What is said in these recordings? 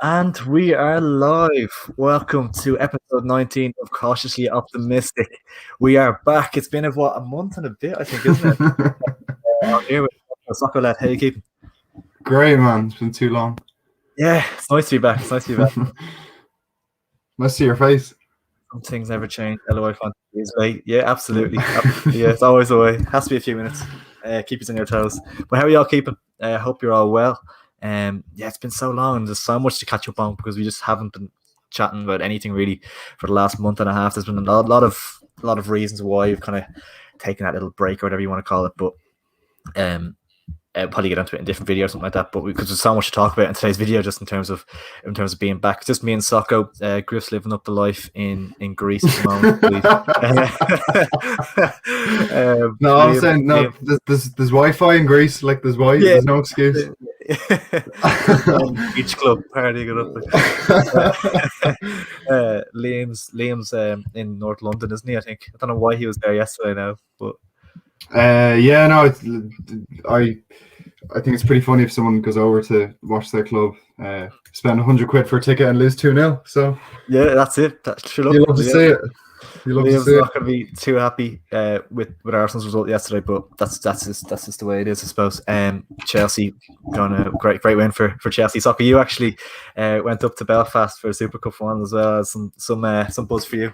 And we are live. Welcome to episode 19 of Cautiously Optimistic. We are back. It's been a month and a bit, I think, isn't it? I'm here with Soccer Lad. How you keeping? Great, man. It's been too long. Yeah, it's nice to be back. Nice to see your face. Some things never change. LOI is late. Yeah, absolutely. Yeah, it's always the way. Has to be a few minutes. Keep us on your toes. But how are y'all keeping? Hope you're all well. It's been so long and there's so much to catch up on because we just haven't been chatting about anything really for the last month and a half. There's been a lot of reasons why you've kind of taken that little break or whatever you want to call it, but I'll probably get into it in a different video or something like that, but because there's so much to talk about in today's video, just in terms of being back. Just me and Socko. Griff's living up the life in Greece at the moment. No, I'm saying no. There's Wi-Fi in Greece. Like there's Wi. Yeah. There's no excuse. Beach club party got up there. Liam's in North London, isn't he? I think. I don't know why he was there yesterday now, but. I think it's pretty funny if someone goes over to watch their club, spend £100 for a ticket and lose 2-0. So yeah, that's it. You love to see it. Liam's not going to be too happy with Arsenal's result yesterday, but that's just the way it is, I suppose. Chelsea going a great win for Chelsea. Soccer, you actually went up to Belfast for a Super Cup final as well. Some buzz for you.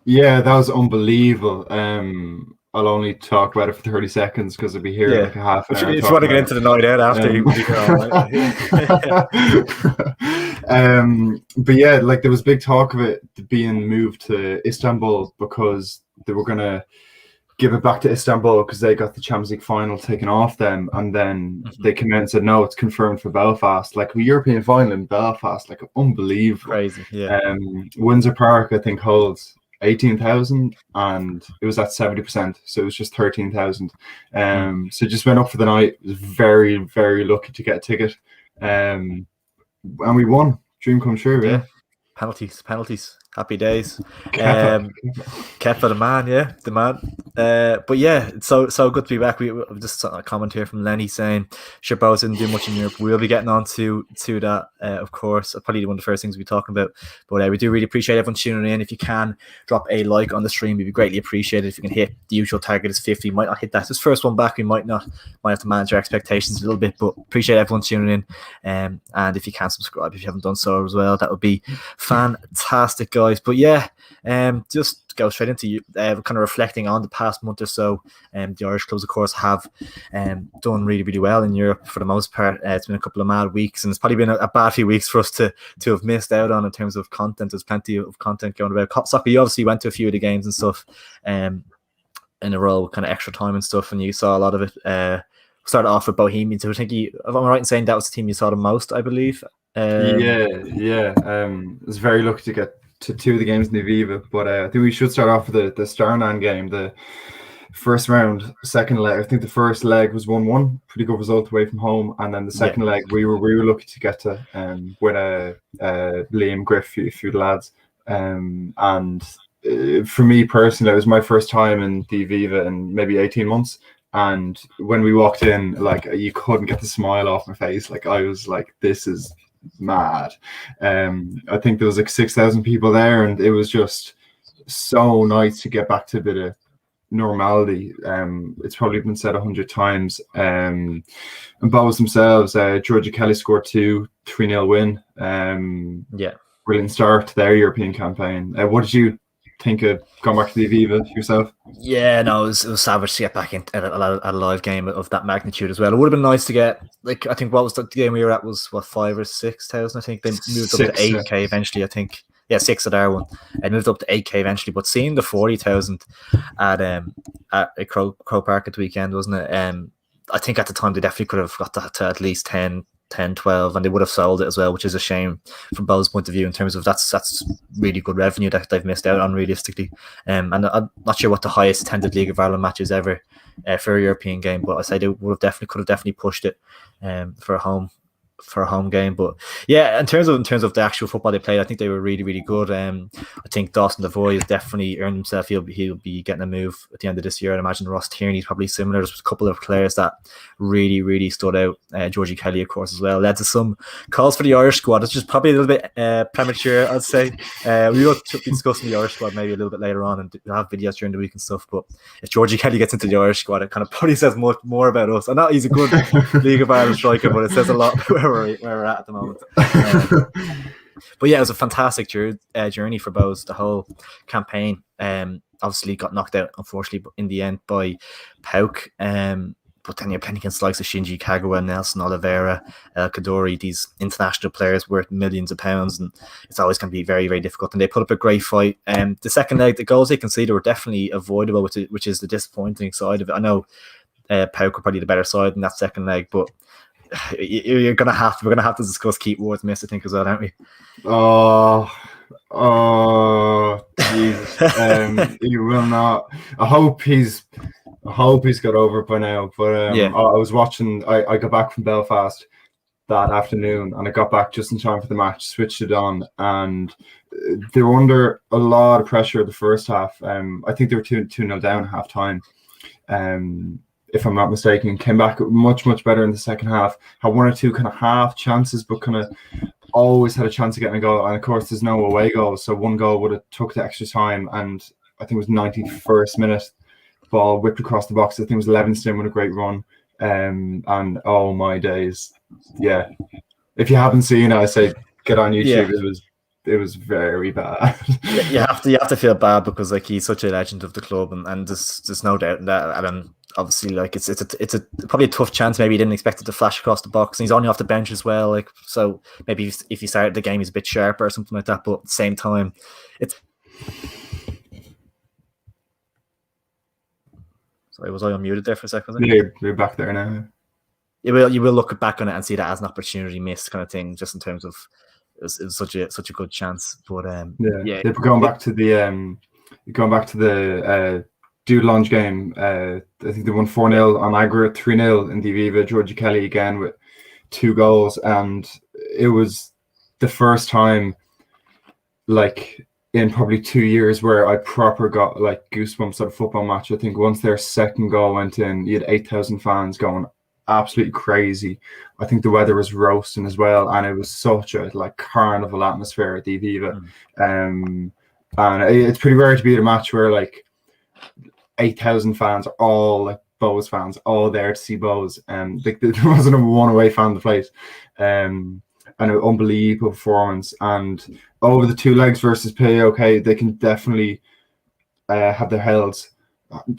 Yeah, that was unbelievable. I'll only talk about it for 30 seconds because I'll be here like a half an hour. If you want to get into the night out after, but yeah, like there was big talk of it being moved to Istanbul because they were going to give it back to Istanbul because they got the Champions League final taken off them, and then they came out and said no, it's confirmed for Belfast. Like the European final in Belfast, like unbelievable, crazy. Yeah, Windsor Park I think holds 18,000 and it was at 70%, so it was just 13,000. So just went up for the night. Was very, very lucky to get a ticket, and we won. Dream come true. Yeah. Penalties. Happy days. Kepa the man. But yeah, it's so good to be back. We just a comment here from Lenny saying Sherbo's didn't do much in Europe. We'll be getting on to that, of course. Probably one of the first things we'll be talking about. But we do really appreciate everyone tuning in. If you can drop a like on the stream, we'd be greatly appreciated. If you can hit the usual target is 50, might not hit that. This first one back, we might have to manage our expectations a little bit, but appreciate everyone tuning in. And if you can subscribe if you haven't done so as well, that would be fantastic, guys. But yeah, just go straight into kind of reflecting on the past month or so. The Irish clubs, of course, have done really, really well in Europe for the most part. It's been a couple of mad weeks, and it's probably been a bad few weeks for us to have missed out on in terms of content. There's plenty of content going about. Soccer, you obviously went to a few of the games and stuff in a row, kind of extra time and stuff, and you saw a lot of it. Started off with Bohemians. So I think if I'm right in saying that was the team you saw the most, I believe. I was very lucky to get to two of the games in the Aviva, but I think we should start off with the Starnan game, the first round, second leg. I think the first leg was 1-1, pretty good result away from home, and then the second leg we were lucky to get to with Liam, Griff, a few lads, and for me personally, it was my first time in the Aviva in maybe 18 months. And when we walked in, like you couldn't get the smile off my face. Like I was like, this is mad. I think there was like 6,000 people there, and it was just so nice to get back to a bit of normality. It's probably been said 100 times. And Bows themselves, Georgia Kelly scored 3-0 win. Brilliant start to their European campaign. What did you think of going back to the Aviva yourself? Yeah, no, it was savage to get back in at a live game of that magnitude as well. It would have been nice to get, like, I think what was the game we were at was 5,000 or 6,000. I think they moved up to 8K eventually. I think 6 at our one, and moved up to 8K eventually. But seeing the 40,000 at Crow Park at the weekend, wasn't it? I think at the time they definitely could have got that to at least 10, 12, and they would have sold it as well, which is a shame from Bow's point of view in terms of that's really good revenue that they've missed out on realistically. And I'm not sure what the highest attended League of Ireland match is ever for a European game, but I say they could have definitely pushed it for a home for a home game. But yeah, in terms of the actual football they played, I think they were really, really good. I think Dawson Devoy has definitely earned himself. He'll be getting a move at the end of this year. I'd imagine Ross Tierney's probably similar. There's a couple of players that really, really stood out. Georgie Kelly, of course, as well. Led to some calls for the Irish squad. It's just probably a little bit premature, I'd say. We will be discussing the Irish squad maybe a little bit later on, and we'll have videos during the week and stuff. But if Georgie Kelly gets into the Irish squad, it kind of probably says much more about us. I know he's a good League of Ireland striker, but it says a lot where we're at the moment. But yeah, it was a fantastic journey for Bohs, the whole campaign. Obviously got knocked out, unfortunately, in the end by Pauk. But then you're playing against the likes of Shinji Kagawa, Nelson Oliveira, El Kadori, these international players worth millions of pounds, and it's always going to be very, very difficult. And they put up a great fight. The second leg, the goals they conceded were definitely avoidable, which is the disappointing side of it. I know Pauk were probably the better side in that second leg, but we're gonna have to discuss Keith Ward's miss, I think, as well, aren't we? Jesus. You will not. I hope he's got over it by now. But yeah. I was watching. I got back from Belfast that afternoon, and I got back just in time for the match. Switched it on, and they were under a lot of pressure the first half. I think they were 2-0 down at half time. If I'm not mistaken, came back much better in the second half. Had one or two kind of half chances, but kind of always had a chance of getting a goal. And of course, there's no away goal, so one goal would have took the extra time. And I think it was 91st minute, ball whipped across the box. I think it was Levingston with a great run. And oh my days, yeah. If you haven't seen it, I say get on YouTube. Yeah. It was very bad. You have to feel bad because like he's such a legend of the club, and there's no doubt in that. And obviously, like it's probably a tough chance. Maybe he didn't expect it to flash across the box, and he's only off the bench as well. Like, so maybe if he started the game, he's a bit sharper or something like that. But at the same time, it's. Sorry, was I unmuted there for a second? Yeah, you're back there now. You will look back on it and see that as an opportunity missed kind of thing, just in terms of. It was such a good chance, but yeah. Going back to the Dudelange game, I think they won 4-0 on aggregate, 3-0 in the Aviva. Georgie Kelly again with 2 goals, and it was the first time, like in probably 2 years, where I proper got like goosebumps at a football match. I think once their second goal went in, you had 8,000 fans going absolutely crazy. I think the weather was roasting as well, and it was such a like carnival atmosphere at the Aviva. And it's pretty rare to be at a match where like 8,000 fans are all like Bohs fans, all there to see Bohs. Like there wasn't a one away fan in the place. And an unbelievable performance. And over the 2 legs versus PAOK, they can definitely have their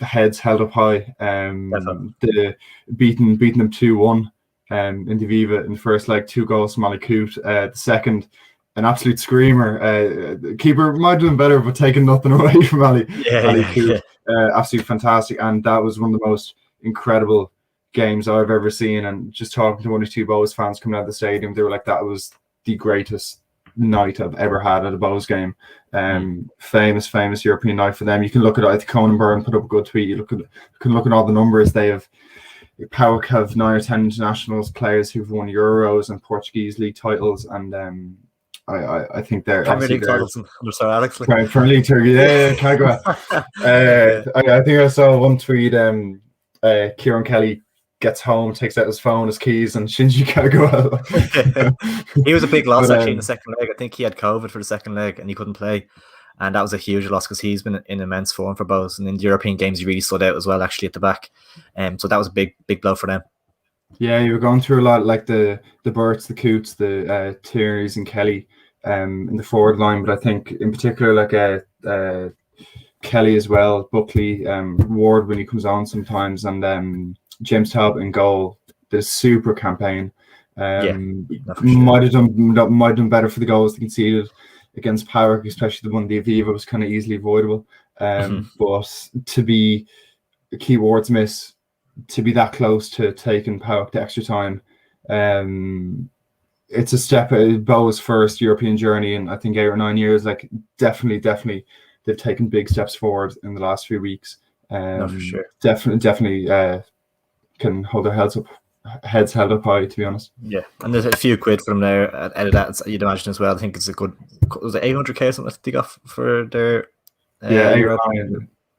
heads held up high. The beating them 2-1 in the Viva in the first leg, 2 goals from Ali Coote. The second, an absolute screamer. The keeper might have done better, but taking nothing away from Ali Coote. Absolutely fantastic, and that was one of the most incredible games I've ever seen. And just talking to 1 or 2 Bohs fans coming out of the stadium, they were like, that was the greatest night I've ever had at a Bohs game. Famous European night for them. You can look at it. I think Conan Byrne put up a good tweet. You can look at all the numbers. They have Pauk have 9 or 10 internationals, players who've won Euros and Portuguese league titles, and I think they're Premier League titles under Sir Alex. Premier League Turkey, yeah, Kagawa. I think I saw one tweet. Kieran Kelly gets home, takes out his phone, his keys, and Shinji Kagawa. He was a big loss actually in the second leg. I think he had COVID for the second leg and he couldn't play, and that was a huge loss because he's been in immense form for Bohs, and in the European games he really stood out as well actually at the back. So that was a big blow for them. Yeah, you were going through a lot, like the Burts, the Coots, the Tierneys and Kelly in the forward line, but I think in particular like Kelly as well, Buckley, Ward when he comes on sometimes, and James Talbot in goal did a super campaign. Might have done better for the goals they conceded against Parrott, especially the one the Aviva was kind of easily avoidable. But to be Key Ward's miss, to be that close to taking Parrott to extra time, it's a step at Boh's first European journey in I think 8 or 9 years. Like definitely they've taken big steps forward in the last few weeks. No, for sure. Definitely can hold their heads up heads held up high, to be honest. Yeah, and there's a few quid from there out of that, you'd imagine as well. I think it's a good, was it 800k something that they got for their Europe?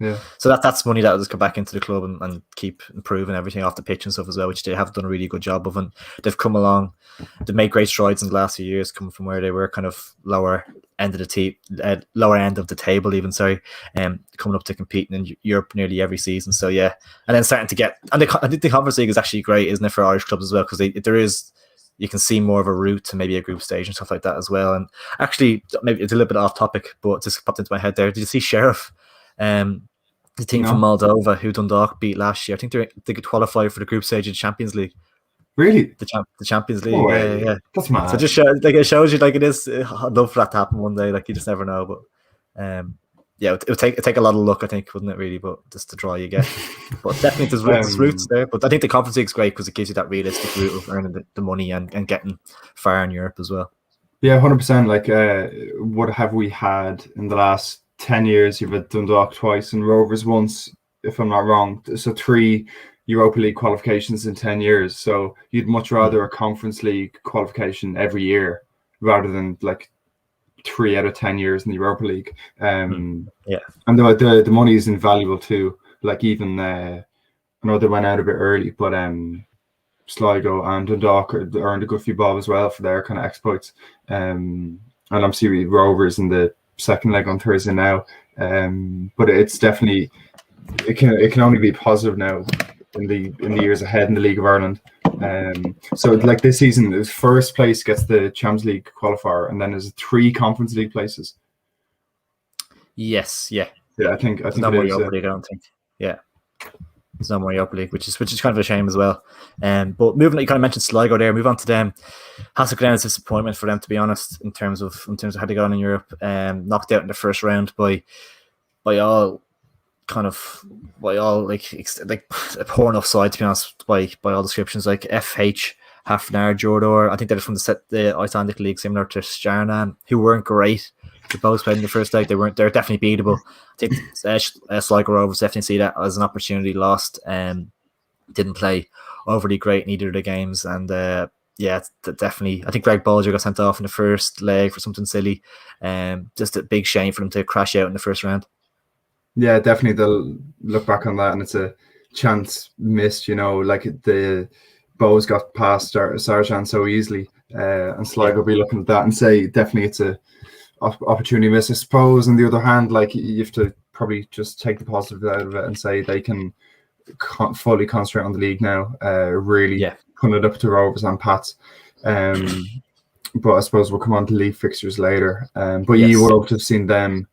Yeah. So that's money that will just come back into the club and keep improving everything off the pitch and stuff as well, which they have done a really good job of. And they've come along, they've made great strides in the last few years, coming from where they were kind of lower end of the table, even coming up to competing in Europe nearly every season. So yeah, and then starting to get, and I think the Conference League is actually great, isn't it, for Irish clubs as well, because you can see more of a route to maybe a group stage and stuff like that as well. And actually, maybe it's a little bit off topic, but it just popped into my head there. Did you see Sheriff? The team from Moldova who Dundalk beat last year. I think they could qualify for the group stage of the Champions League. Really? The Champions League. Oh, yeah. That's mad. So it shows you like it is. I'd love for that to happen one day. Like you just never know. But yeah, it would take a lot of luck, I think, wouldn't it? Really, but just the draw you get. But definitely there's routes there. But I think the Conference League is great because it gives you that realistic route of earning the money and getting far in Europe as well. Yeah, 100%. Like, what have we had in the last 10 years? You've had Dundalk twice and Rovers once, if I'm not wrong. So 3 Europa League qualifications in 10 years. So you'd much rather a Conference League qualification every year rather than like 3 out of 10 years in the Europa League. Yeah. And the money is invaluable too. Like even I know they went out a bit early, but Sligo and Dundalk earned a good few bob as well for their kind of exploits. And I'm seeing Rovers in the second leg on Thursday now, but it's definitely it can only be positive now in the years ahead in the League of Ireland. So like this season, the first place gets the Champions League qualifier, and then there's 3 Conference League places. Yes, yeah. I think no more Europa League, I don't think. Yeah, there's no more Europa League, which is kind of a shame as well. But moving, you kind of mentioned Sligo there. Move on to them. Has to go down as a disappointment for them, to be honest, in terms of how they got on in Europe. Knocked out in the first round by all like a poor enough side, to be honest, by all descriptions, like FH, Hafnar, Jordor. I think they're from the Icelandic League, similar to Stjarnan, who weren't great. They both played in the first leg. They're definitely beatable. I think Sligo Rovers definitely see that as an opportunity lost. Didn't play overly great in either of the games, and definitely. I think Greg Bolger got sent off in the first leg for something silly. Just a big shame for them to crash out in the first round. Yeah, definitely. They'll look back on that, and it's a chance missed. Like the Bows got past Sarjan so easily, and Sligo will be looking at that and say definitely it's a opportunity miss. I suppose on the other hand, like you have to probably just take the positive out of it and say they can fully concentrate on the league now, really put it up to Rovers and Pats. But I suppose we'll come on to league fixtures later. But you would have to have seen them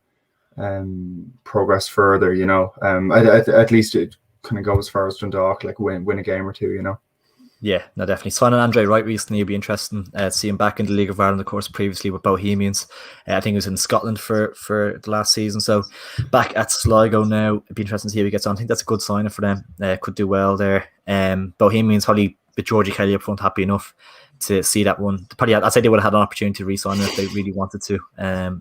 progress further, at least it kind of go as far as Dundalk, like win a game or two, Yeah, no, definitely. Signing Andre Wright recently will be interesting to see him back in the League of Ireland, of course, previously with Bohemians. I think he was in Scotland for the last season. So back at Sligo now, it'd be interesting to see how he gets on. I think that's a good signing for them. Could do well there. Bohemians, probably with Georgie Kelly up front, happy enough to see that one. Probably, I'd say they would have had an opportunity to re-sign him if they really wanted to.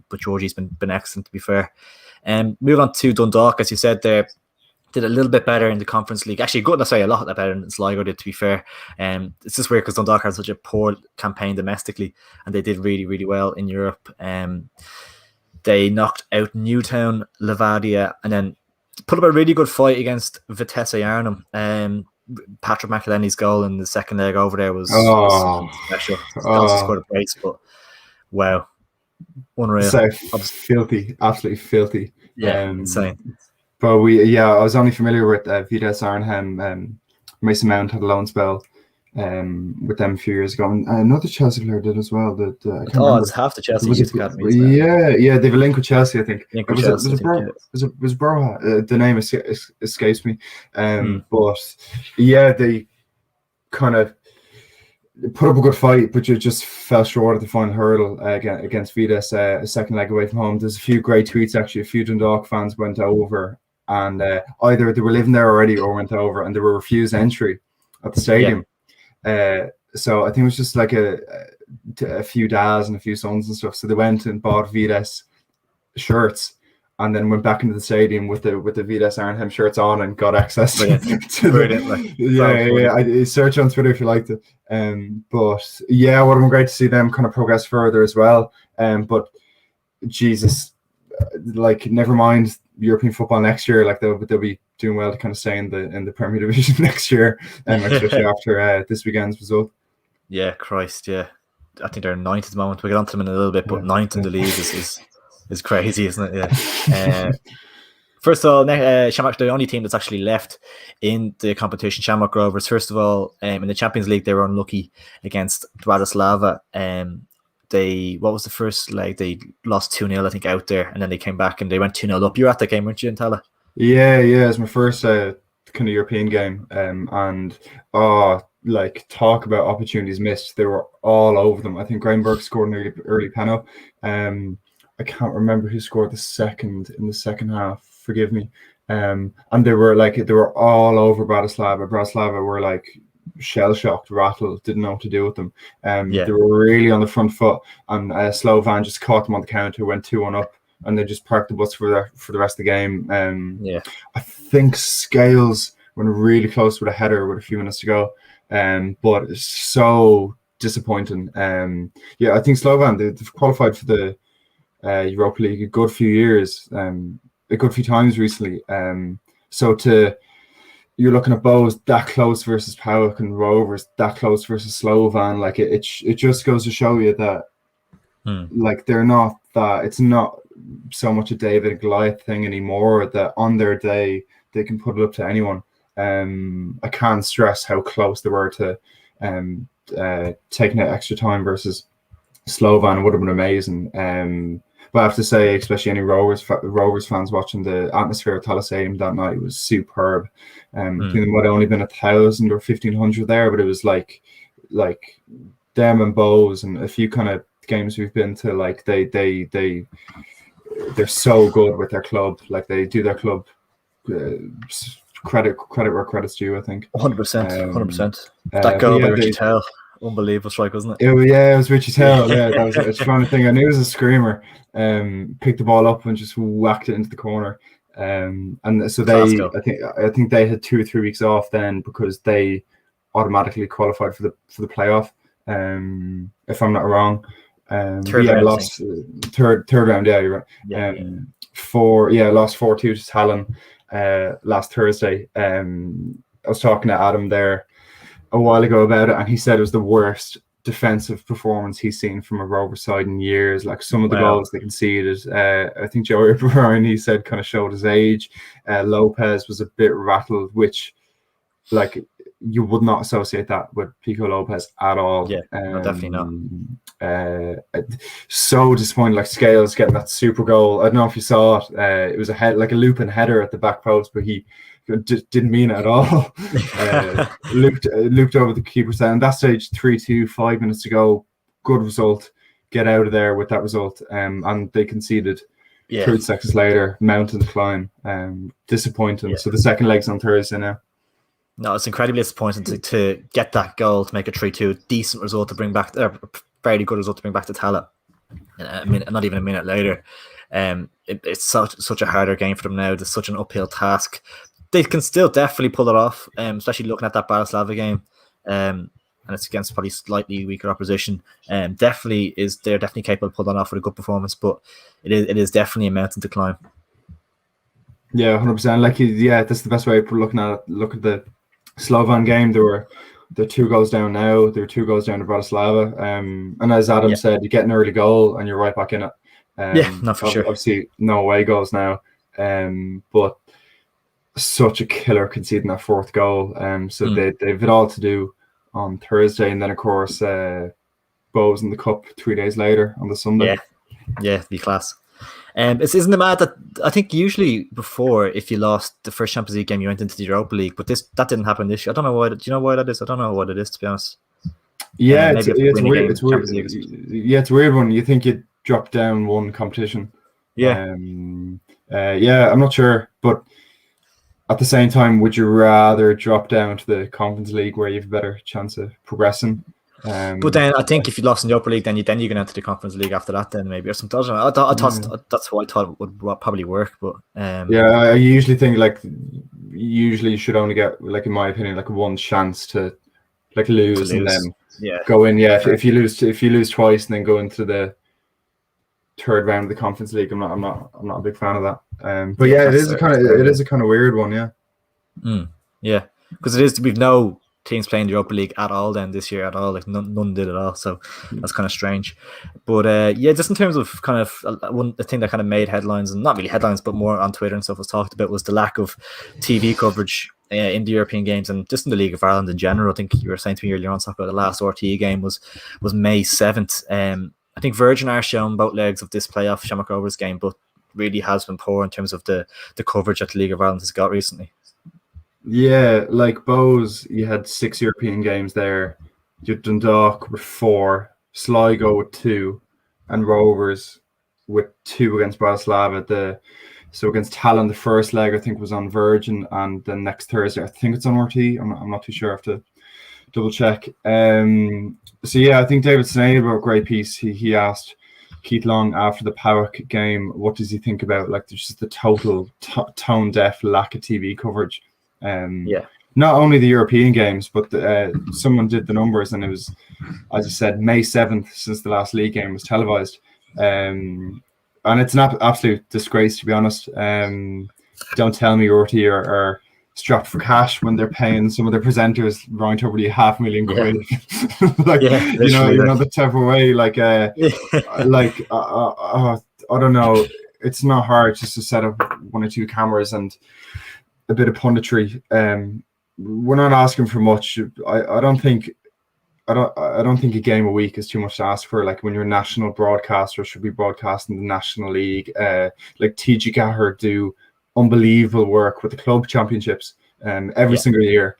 But Georgie's been excellent, to be fair. Move on to Dundalk, as you said there. Did a little bit better in the Conference League. Actually, good to say, a lot better than Sligo did, to be fair. It's just weird because Dundalk had such a poor campaign domestically, and they did really, really well in Europe. They knocked out Newtown, Levadia, and then put up a really good fight against Vitesse Arnhem. Patrick McElhenney's goal in the second leg over there was special. Also scored a brace, but wow, unreal. So filthy, absolutely filthy. Yeah, insane. But I was only familiar with Vitesse Arnhem. Mason Mount had a loan spell with them a few years ago, and another Chelsea player did as well. It's half the Chelsea youth academy. Yeah, they have a link with Chelsea, I think. It was Broha. The name escapes me. But yeah, they kind of put up a good fight, but you just fell short at the final hurdle against Vitesse, a second leg away from home. There's a few great tweets, actually. A few Dundalk fans went over, and either they were living there already or went over, and they were refused entry at the stadium. So I think it was just like a few dads and a few sons and stuff. So they went and bought Vitesse shirts and then went back into the stadium with the Vides Arnhem shirts on and got access to search on Twitter if you liked it. But yeah, would have been great to see them kind of progress further as well. But Jesus, like, never mind European football next year. Like, they'll be doing well to kind of stay in the Premier Division next year, especially after this weekend's result. Yeah, Christ, yeah. I think they're ninth at the moment. We'll get on to them in a little bit, but ninth in the league is crazy, isn't it? Yeah. First of all, Shamrock, the only team that's actually left in the competition, Shamrock Rovers. First of all, in the Champions League, they were unlucky against Bratislava. What was the first leg? They lost 2-0, I think, out there, and then they came back and they went 2-0 up. You were at that game, weren't you, in Tala? Yeah, it was my first kind of European game, and like, talk about opportunities missed. They were all over them. I think Greenberg scored an early penalty. I can't remember who scored the second in the second half. Forgive me. And they were all over Bratislava. Bratislava were like shell shocked, rattled, didn't know what to do with them. They were really on the front foot, and Slovan just caught them on the counter, went 2-1 up, and they just parked the bus for the rest of the game. I think Scales went really close with a header with a few minutes to go. But it's so disappointing. I think Slovan, they've qualified for the Europa League a good few years, a good few times recently. So you're looking at Bows that close versus Parrott and Rovers that close versus Slovan. Like, it just goes to show you that like, they're not that. It's not so much a David and Goliath thing anymore. That on their day they can put it up to anyone. I can't stress how close they were to taking it extra time versus Slovan. It would have been amazing. But I have to say, especially any Rovers fans watching, the atmosphere at Tala Stadium that night was superb. I think there might have only been 1,000 or 1,500 there, but it was like them and Bows and a few kind of games we've been to. Like, they're so good with their club. Like, they do their club credit where credit's due, I think. 100%. That goal by Richie Tell, unbelievable strike, wasn't it? It was Richie Tell. Yeah, that was a strong thing. I knew it was a screamer. Picked the ball up and just whacked it into the corner. And so I think they had 2 or 3 weeks off then, because they automatically qualified for the playoff. If I'm not wrong. Third round, lost third round. Yeah, you're right. Lost 4-2 to Talon last Thursday. I was talking to Adam there a while ago about it, and he said it was the worst defensive performance he's seen from a Rover side in years. Like, some of the goals they conceded, I think Joey Byrne, he said, kind of showed his age. Lopez was a bit rattled, which, like, you would not associate that with Pico Lopez at all. Yeah, no, definitely not. So disappointed. Like, Scales getting that super goal. I don't know if you saw it. It was a looping header at the back post, but he didn't mean it at all. Looped over the keeper's head. And that stage, 3-2, 5 minutes to go. Good result. Get out of there with that result. And they conceded 30 seconds later. Mountain climb. Disappointing. Yeah. So the second leg's on Thursday now. No, it's incredibly disappointing to get that goal to make a 3-2, decent result to bring back, fairly good result to bring back to Tala. Not even a minute later. It's such a harder game for them now. There's such an uphill task. They can still definitely pull it off, especially looking at that Bratislava game. And it's against probably slightly weaker opposition. They're definitely capable of pulling off with a good performance, but it is definitely a mountain to climb. Yeah, 100%. Like, that's the best way of looking at it. Look at the Slovan game. They're 2 goals down now. They're 2 goals down to Bratislava. And as Adam said, you get an early goal and you're right back in it. For sure. Obviously, no away goals now. But such a killer conceding that 4th goal. So they've it all to do on Thursday, and then of course Bows in the cup 3 days later on the Sunday. Yeah, be class. Isn't it mad that I think usually before, if you lost the first Champions League game, you went into the Europa League, but that didn't happen this year. I don't know why. Do you know why that is? I don't know what it is, to be honest. Yeah, it's weird. It's weird. Yeah, it's a weird one. You think you'd drop down one competition. Yeah. I'm not sure, but at the same time, would you rather drop down to the Conference League where you have a better chance of progressing? But then I think if you lost in the upper league, then you're going into the Conference League after that, then maybe or something. I thought that's how I thought it would probably work. But I usually think like you should only get, like in my opinion, like one chance to like lose and then go in. Yeah, if you lose twice and then go into the third round of the Conference League, I'm not a big fan of that. But it is a kind of weird one. Yeah, because we've no teams playing the Europa League at all then this year at all, like none did at all, so that's kind of strange. But just in terms of kind of one thing that kind of made headlines, and not really headlines but more on Twitter and stuff was talked about, was the lack of TV coverage in the European games and just in the League of Ireland in general. I think you were saying to me earlier on, talking about the last RTE game was May 7th. I think Virgin are shown both legs of this playoff Shamrock Rovers game, but really has been poor in terms of the coverage that the League of Ireland has got recently. Yeah, like Bohs, you had 6 European games there. You had Dundalk with 4, Sligo with 2, and Rovers with 2 against Bratislava. So against Talon, the first leg I think was on Virgin, and then next Thursday I think it's on RT. I'm not too sure. I have to double check. So yeah, I think David Snade wrote a great piece. He asked Keith Long after the Parrott game, what does he think about like just the total tone deaf lack of TV coverage. Not only the European games, but someone did the numbers, and it was, as I said, May 7th since the last league game was televised, and it's an absolute disgrace, to be honest. Don't tell me RT are strapped for cash when they're paying some of their presenters right over the £500,000 quid. Like, you know the type of way. Like, I don't know. It's not hard just to set up 1 or 2 cameras and a bit of punditry. We're not asking for much. I don't think a game a week is too much to ask for. Like when you're a national broadcaster, should be broadcasting the National League. Like TG Gahar do unbelievable work with the club championships every single year.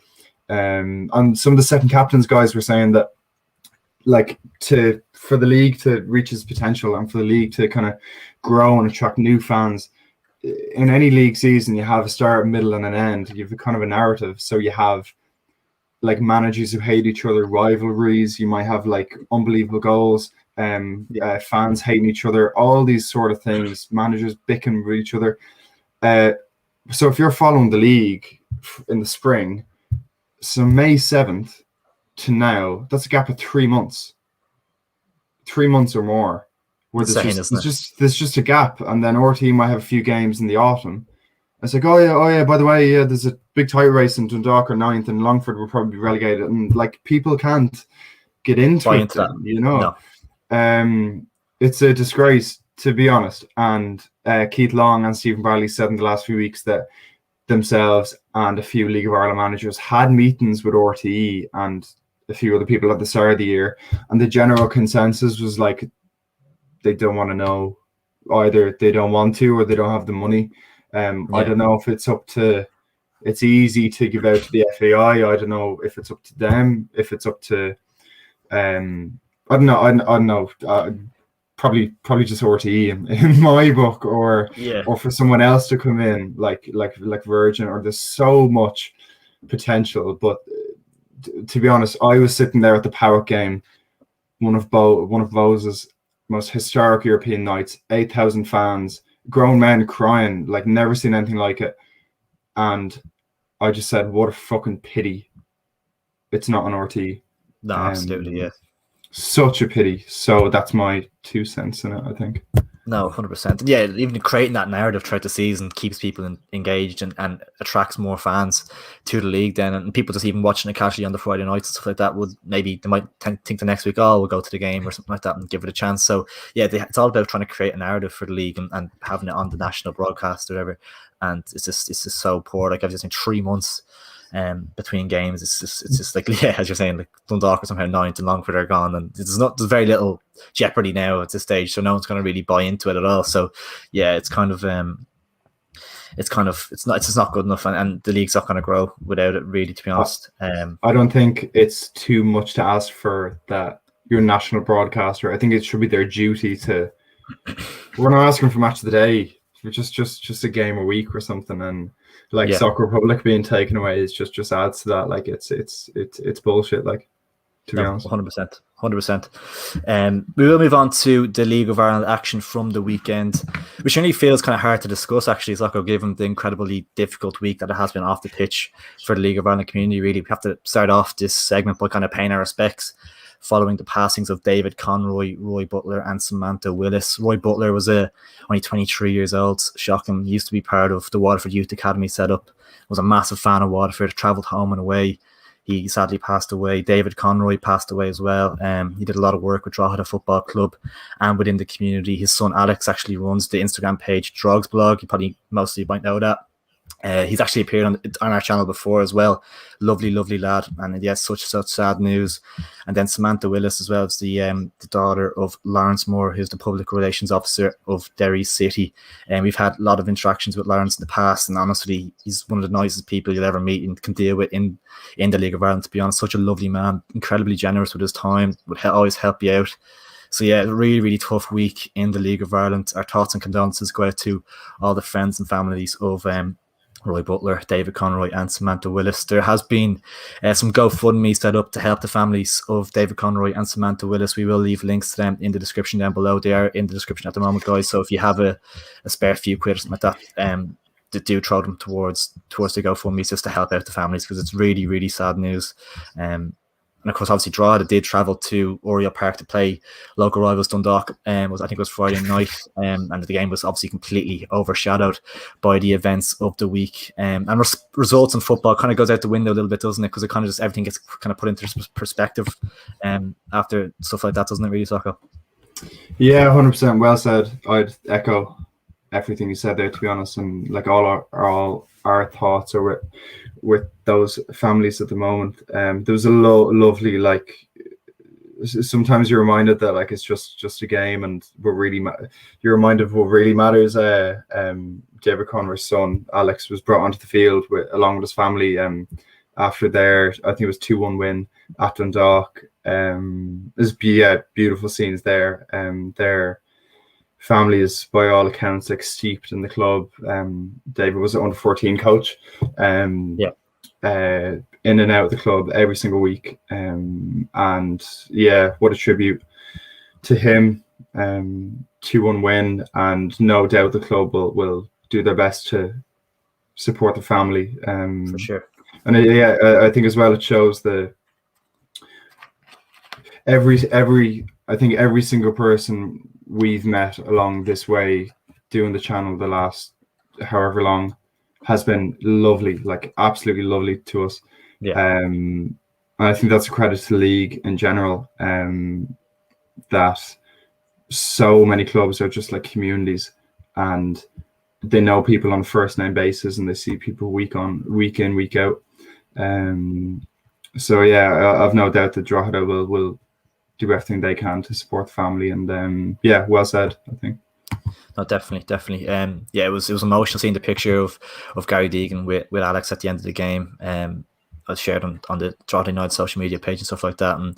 And some of the second captains guys were saying that like for the league to reach its potential and for the league to kind of grow and attract new fans, in any league season, you have a start, middle, and an end. You have a kind of a narrative. So you have like managers who hate each other, rivalries. You might have like unbelievable goals, fans hating each other, all these sort of things. Managers bickering with each other. So if you're following the league in the spring, so May 7th to now, that's a gap of 3 months. 3 months or more. Where there's just a gap, and then RT might have a few games in the autumn. It's like, oh yeah, by the way, there's a big title race in Dundalk or 9th, and Longford will probably be relegated, and like people can't get into that, you know. No. It's a disgrace, to be honest. And Keith Long and Stephen Barley said in the last few weeks that themselves and a few League of Ireland managers had meetings with RTE and a few other people at the start of the year, and the general consensus was like, they don't want to know. Either they don't want to or they don't have the money. I don't know if it's easy to give out to the FAI. I don't know if it's up to them, if it's up to I don't know. Probably just RTE in my book, or for someone else to come in like Virgin. Or there's so much potential, but to be honest, I was sitting there at the Parrott game, one of Bohs' most historic European nights, 8,000 fans, grown men crying, like never seen anything like it. And I just said, what a fucking pity it's not on RT. No, absolutely, yeah. Such a pity. So that's my 2 cents in it, I think. No, 100%. Yeah, even creating that narrative throughout the season keeps people engaged and attracts more fans to the league then. And people just even watching it casually on the Friday nights and stuff like that they might think the next week, we'll go to the game or something like that and give it a chance. So yeah, it's all about trying to create a narrative for the league and having it on the national broadcast or whatever. And it's just so poor. Like I've just seen 3 months between games. It's just like, yeah, as you're saying, like Dundalk are somehow 9th and Longford are gone, and there's very little jeopardy now at this stage, so no one's going to really buy into it at all. So yeah, it's just not good enough, and the league's not going to grow without it, really, to be honest. I don't think it's too much to ask for that your national broadcaster. I think it should be their duty to. We're not asking for match of the day. Just a game a week or something, and Soccer Republic being taken away is just adds to that. Like it's bullshit. Like to be honest. 100%. We will move on to the League of Ireland action from the weekend, which only feels kind of hard to discuss, actually, Zocco, given the incredibly difficult week that it has been off the pitch for the League of Ireland community. Really, we have to start off this segment by kind of paying our respects following the passings of David Conroy, Roy Butler, and Samantha Willis. Roy Butler was only 23 years old, shocking. He used to be part of the Waterford Youth Academy setup, was a massive fan of Waterford, travelled home and away. He sadly passed away. David Conroy passed away as well. He did a lot of work with Drogheda Football Club and within the community. His son Alex actually runs the Instagram page Drogs Blog. You probably mostly might know that. He's actually appeared on our channel before as well. Lovely lad. And yes, such sad news. And then Samantha Willis as well is the daughter of Lawrence Moore, who's the public relations officer of Derry City. And we've had a lot of interactions with Lawrence in the past, and honestly, he's one of the nicest people you'll ever meet and can deal with in the League of Ireland, to be honest. Such a lovely man, incredibly generous with his time, would always help you out. So yeah, really tough week in the League of Ireland. Our thoughts and condolences go out to all the friends and families of Roy Butler, David Conroy, and Samantha Willis. There has been some GoFundMe set up to help the families of David Conroy and Samantha Willis. We will leave links to them in the description down below. They are in the description at the moment, guys. So if you have a spare few quid or something like that, do throw them towards the GoFundMe just to help out the families, because it's really sad news. And of course, obviously, Drogheda did travel to Oriel Park to play local rivals Dundalk. I think it was Friday night, and the game was obviously completely overshadowed by the events of the week. And results in football kind of goes out the window a little bit, doesn't it? Because it kind of just everything gets kind of put into perspective after stuff like that, doesn't it? Really, Soccer? Yeah, 100%. Well said. I'd echo everything you said there, to be honest, and like all our thoughts are with those families at the moment. There was a lovely, like, sometimes you're reminded that like it's just a game, and you're reminded of what really matters. David Conroy's son Alex was brought onto the field along with his family after their, I think it was 2-1 win at Dundalk. There's beautiful scenes there. Their family is, by all accounts, like steeped in the club. David was an under-14 coach. In and out of the club every single week. And yeah, what a tribute to him. 2-1 win, and no doubt the club will do their best to support the family. For sure. And I think as well it shows every single person we've met along this way doing the channel the last however long has been lovely, like absolutely lovely to us. And I think that's a credit to the league in general, that so many clubs are just like communities, and they know people on a first name basis, and they see people week in, week out. So yeah, I've no doubt that Drogheda will do everything they can to support the family, and yeah, well said, I think. No, definitely. Yeah, it was emotional seeing the picture of Gary Deegan with Alex at the end of the game. I shared on the Drogheda United social media page and stuff like that. And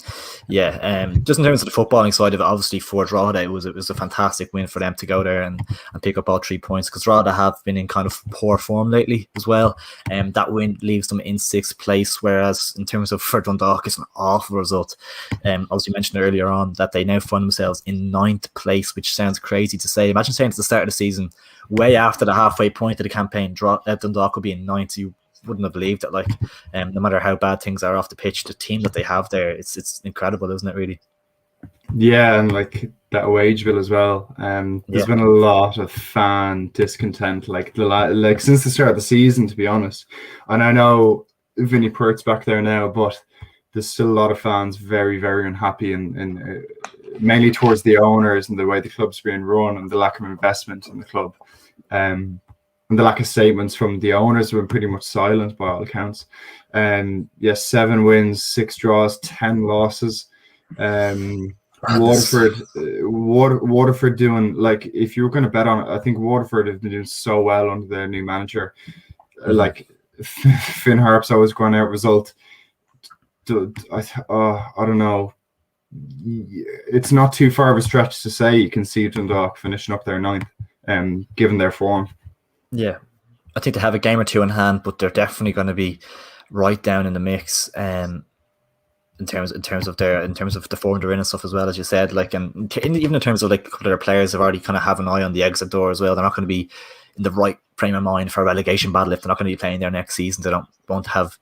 yeah, just in terms of the footballing side of it, obviously for Drogheda, it was a fantastic win for them to go there and pick up all 3 points, because Drogheda have been in kind of poor form lately as well. That win leaves them in 6th place, whereas in terms of for Dundalk, it's an awful result. As you mentioned earlier on, that they now find themselves in 9th place, which sounds crazy to say. Imagine saying at the start of the season, way after the halfway point of the campaign, Dundalk will be in 9th. You wouldn't have believed it. Like, no matter how bad things are off the pitch, the team that they have there, it's incredible, isn't it? Really. Yeah, and like that Wageville as well. There's been a lot of fan discontent, like since the start of the season, to be honest. And I know Vinnie Pert's back there now, but there's still a lot of fans very, very unhappy, and mainly towards the owners and the way the club's being run and the lack of investment in the club. And the lack of statements from the owners have been pretty much silent by all accounts. Yes, 7 wins, 6 draws, 10 losses. Waterford doing, like, if you were going to bet on it, I think Waterford have been doing so well under their new manager. Like Finn Harps always going out result. I don't know. It's not too far of a stretch to say you can see Dundalk finishing up their 9th, given their form. Yeah, I think they have a game or two in hand, but they're definitely going to be right down in the mix. in terms of the form they're in and stuff as well, as you said. Like, and even in terms of like a couple of their players have already kind of have an eye on the exit door as well. They're not going to be in the right frame of mind for a relegation battle if they're not going to be playing there next season. They won't have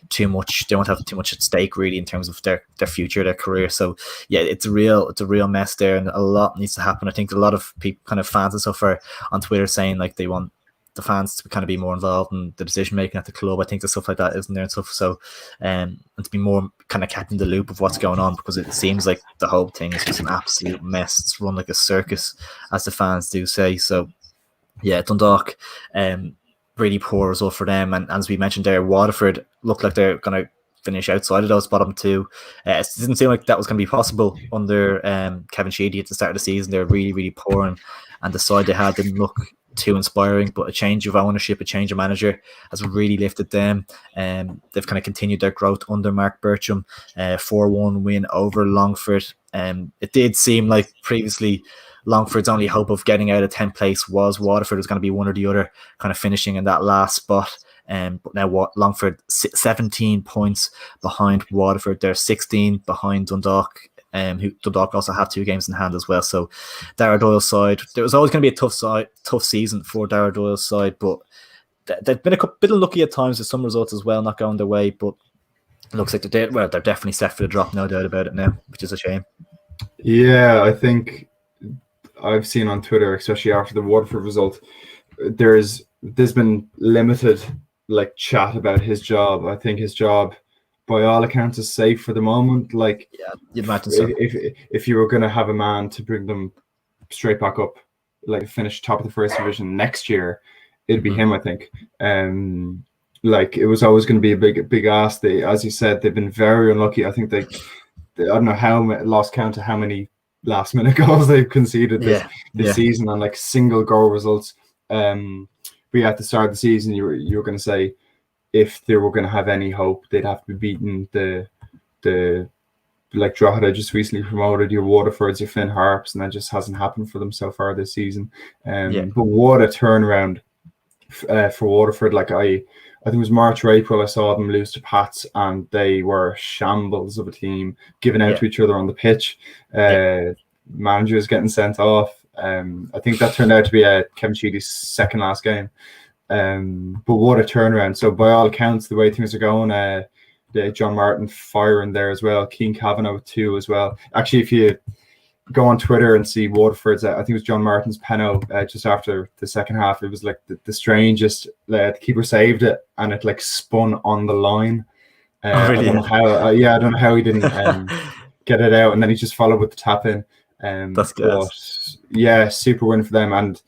too much at stake really in terms of their future, their career. So yeah, it's a real mess there, and a lot needs to happen. I think a lot of people, kind of fans and stuff, are on Twitter saying like they want the fans to kind of be more involved in the decision making at the club. I think there's stuff like that, isn't there, and stuff. So and to be more kind of kept in the loop of what's going on, because it seems like the whole thing is just an absolute mess. It's run like a circus, as the fans do say. So yeah, Dundalk, really poor result for them. And as we mentioned there, Waterford look like they're going to finish outside of those bottom two. It didn't seem like that was going to be possible under Kevin Sheedy at the start of the season. They were really, really poor, and the side they had didn't look too inspiring, but a change of ownership, a change of manager has really lifted them. They've kind of continued their growth under Mark Bircham. 4-1 win over Longford. It did seem like previously Longford's only hope of getting out of 10th place was Waterford was going to be one or the other, kind of finishing in that last spot. But now Longford 17 points behind Waterford. They're 16 behind Dundalk. Who Dundalk also have 2 games in hand as well. So Dara Doyle's side, there was always going to be a tough season for Dara Doyle's bit but they've been a bit unlucky at times with some results as well, not going their way. But it looks like they're definitely set for the drop, no doubt about it now, which is a shame. Yeah, I think I've seen on Twitter, especially after the Waterford result, there's been limited like chat about his job. I think his job, by all accounts, is safe for the moment. Like, yeah, you'd imagine so. If you were going to have a man to bring them straight back up, like finish top of the first division next year, it'd be him, I think. Like, it was always going to be a big ask. They, as you said, they've been very unlucky. I think they I don't know how, lost count of how many last minute goals they've conceded this season on like single goal results. But yeah, at the start of the season, you were going to say, if they were going to have any hope, they'd have to be beating the like Drogheda just recently promoted, your Waterfords, your Finn Harps, and that just hasn't happened for them so far this season. But what a turnaround for Waterford. Like, I think it was March or April, I saw them lose to Pats, and they were shambles of a team, giving out to each other on the pitch. Managers getting sent off. I think that turned out to be Kevin Sheedy's second last game. But what a turnaround. So by all accounts, the way things are going, John Martin firing there as well. Keane Kavanagh with 2 as well. Actually, if you go on Twitter and see Waterford's, I think it was John Martin's penno just after the second half. It was like the strangest. The keeper saved it, and it like spun on the line. Really? I don't know how he didn't get it out, and then he just followed with the tap in. That's good. But yeah, super win for them. And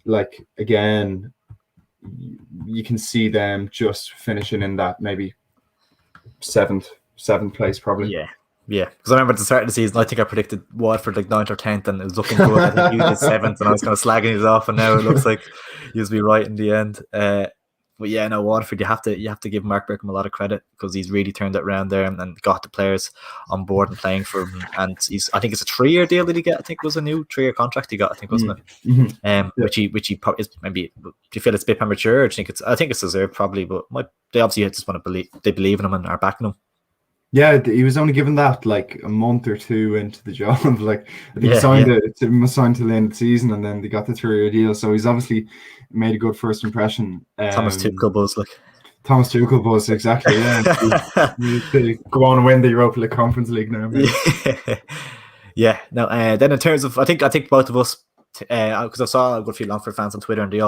like, again, you can see them just finishing in that maybe seventh place probably. Yeah, because I remember at the start of the season, I think I predicted Waterford like 9th or 10th, and it was looking good. I think you did 7th, and I was kind of slagging it off, and now it looks like you'll be right in the end. But yeah, no, Waterford, you have to give Mark Birkham a lot of credit, because he's really turned it around there and got the players on board and playing for him. And I think it's a 3-year deal that he got. I think it was a new 3-year contract he got. I think, wasn't it? Which he probably is. Maybe, do you feel it's a bit premature? Or do you think I think it's deserved probably, but they obviously just want to believe in him and are backing him. Yeah, he was only given that like a month or 2 into the job. Like, I think he signed till the end of the season, and then they got the 3-year deal. So he's obviously made a good first impression. Thomas Tuchel buzz, like. Thomas Tuchel buzz, exactly. Yeah, to go on and win the Europa League Conference League now. Yeah. No. Then in terms of, I think both of us, because I saw a good few Longford fans on Twitter, and they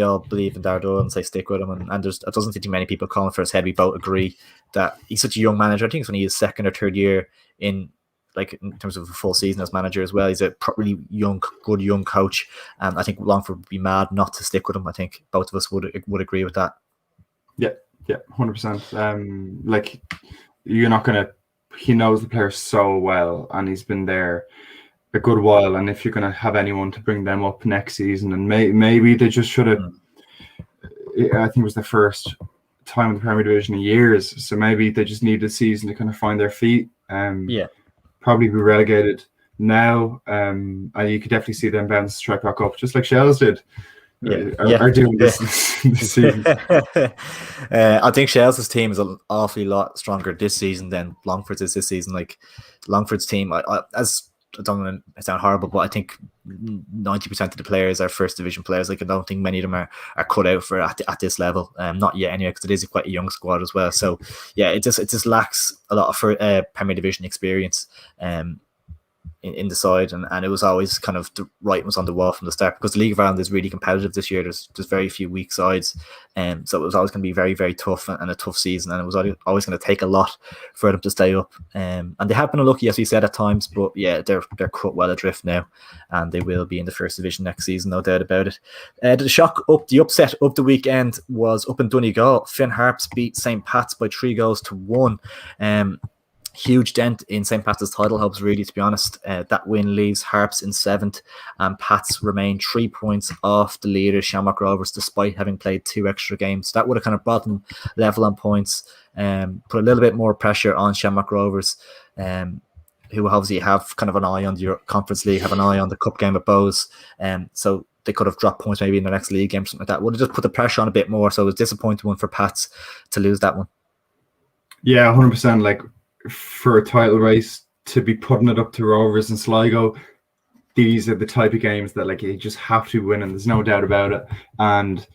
all believe in Dardo and say stick with him. And there doesn't seem to be many people calling for his head. We both agree that he's such a young manager. I think it's only his 2nd or 3rd year in terms of a full season as manager as well. He's a really good young coach, and I think Longford would be mad not to stick with him. I think both of us would agree with that. Yeah, 100%. Like, you're not gonna. He knows the players so well, and he's been there a good while. And if you're gonna have anyone to bring them up next season, and maybe they just should have. I think it was the first time in the Premier Division in years, so maybe they just need a season to kind of find their feet. Probably be relegated now, and you could definitely see them bounce straight back up, just like Shells did. are doing this season. I think Shell's team is an awfully lot stronger this season than Longford's is this season. Like Longford's team, I don't want to sound horrible, but I think 90% of the players are first division players. Like I don't think many of them are cut out for at this level. Not yet anyway, because it is quite a young squad as well. So yeah, it just lacks a lot of Premier Division experience. In the side, and it was always kind of the writing was on the wall from the start, because the League of Ireland is really competitive this year. There's very few weak sides, so it was always going to be very, very tough and a tough season, and it was always going to take a lot for them to stay up. And they have been unlucky, as we said, at times, but yeah, they're cut well adrift now, and they will be in the first division next season, no doubt about it. The upset of the weekend was up in Donegal. Finn Harps beat St. Pat's by 3-1. Huge dent in St. Pat's title hopes, really, to be honest. That win leaves Harps in 7th, and Pats remain 3 points off the leader, Shamrock Rovers, despite having played 2 extra games. That would have kind of brought them level on points, put a little bit more pressure on Shamrock Rovers, who obviously have kind of an eye on the Conference League, have an eye on the cup game at Bows, so they could have dropped points maybe in their next league game, something like that. Would have just put the pressure on a bit more, so it was a disappointing one for Pats to lose that one. Yeah, 100%. Like, for a title race to be putting it up to Rovers and Sligo, these are the type of games that like you just have to win, and there's no doubt about it. And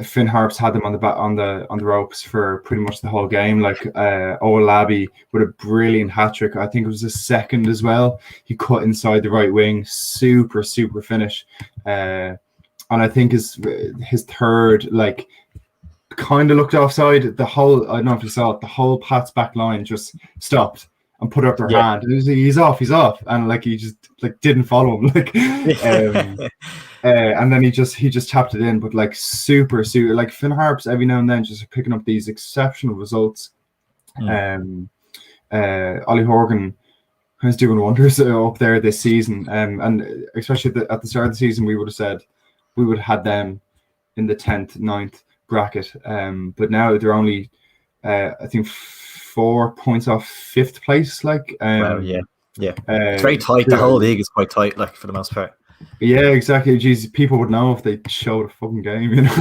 Finn Harps had them on the ropes for pretty much the whole game. Like Olabi with a brilliant hat trick. I think it was his second as well. He cut inside the right wing, super finish. And I think his third, like, kind of looked offside. The whole, I don't know if you saw it, the whole Pat's back line just stopped and put up their hand. He's off, and like he just like didn't follow him, like, and then he just tapped it in. But like super like Finn Harps every now and then just picking up these exceptional results. Ollie Horgan is doing wonders up there this season, and especially at the start of the season we would have said we would have had them in the 10th, 9th bracket, but now they're only I think 4 points off 5th place. Like, wow, yeah, it's very tight. The whole league is quite tight, like, for the most part. Yeah, exactly. Jeez, people would know if they showed a fucking game, you know.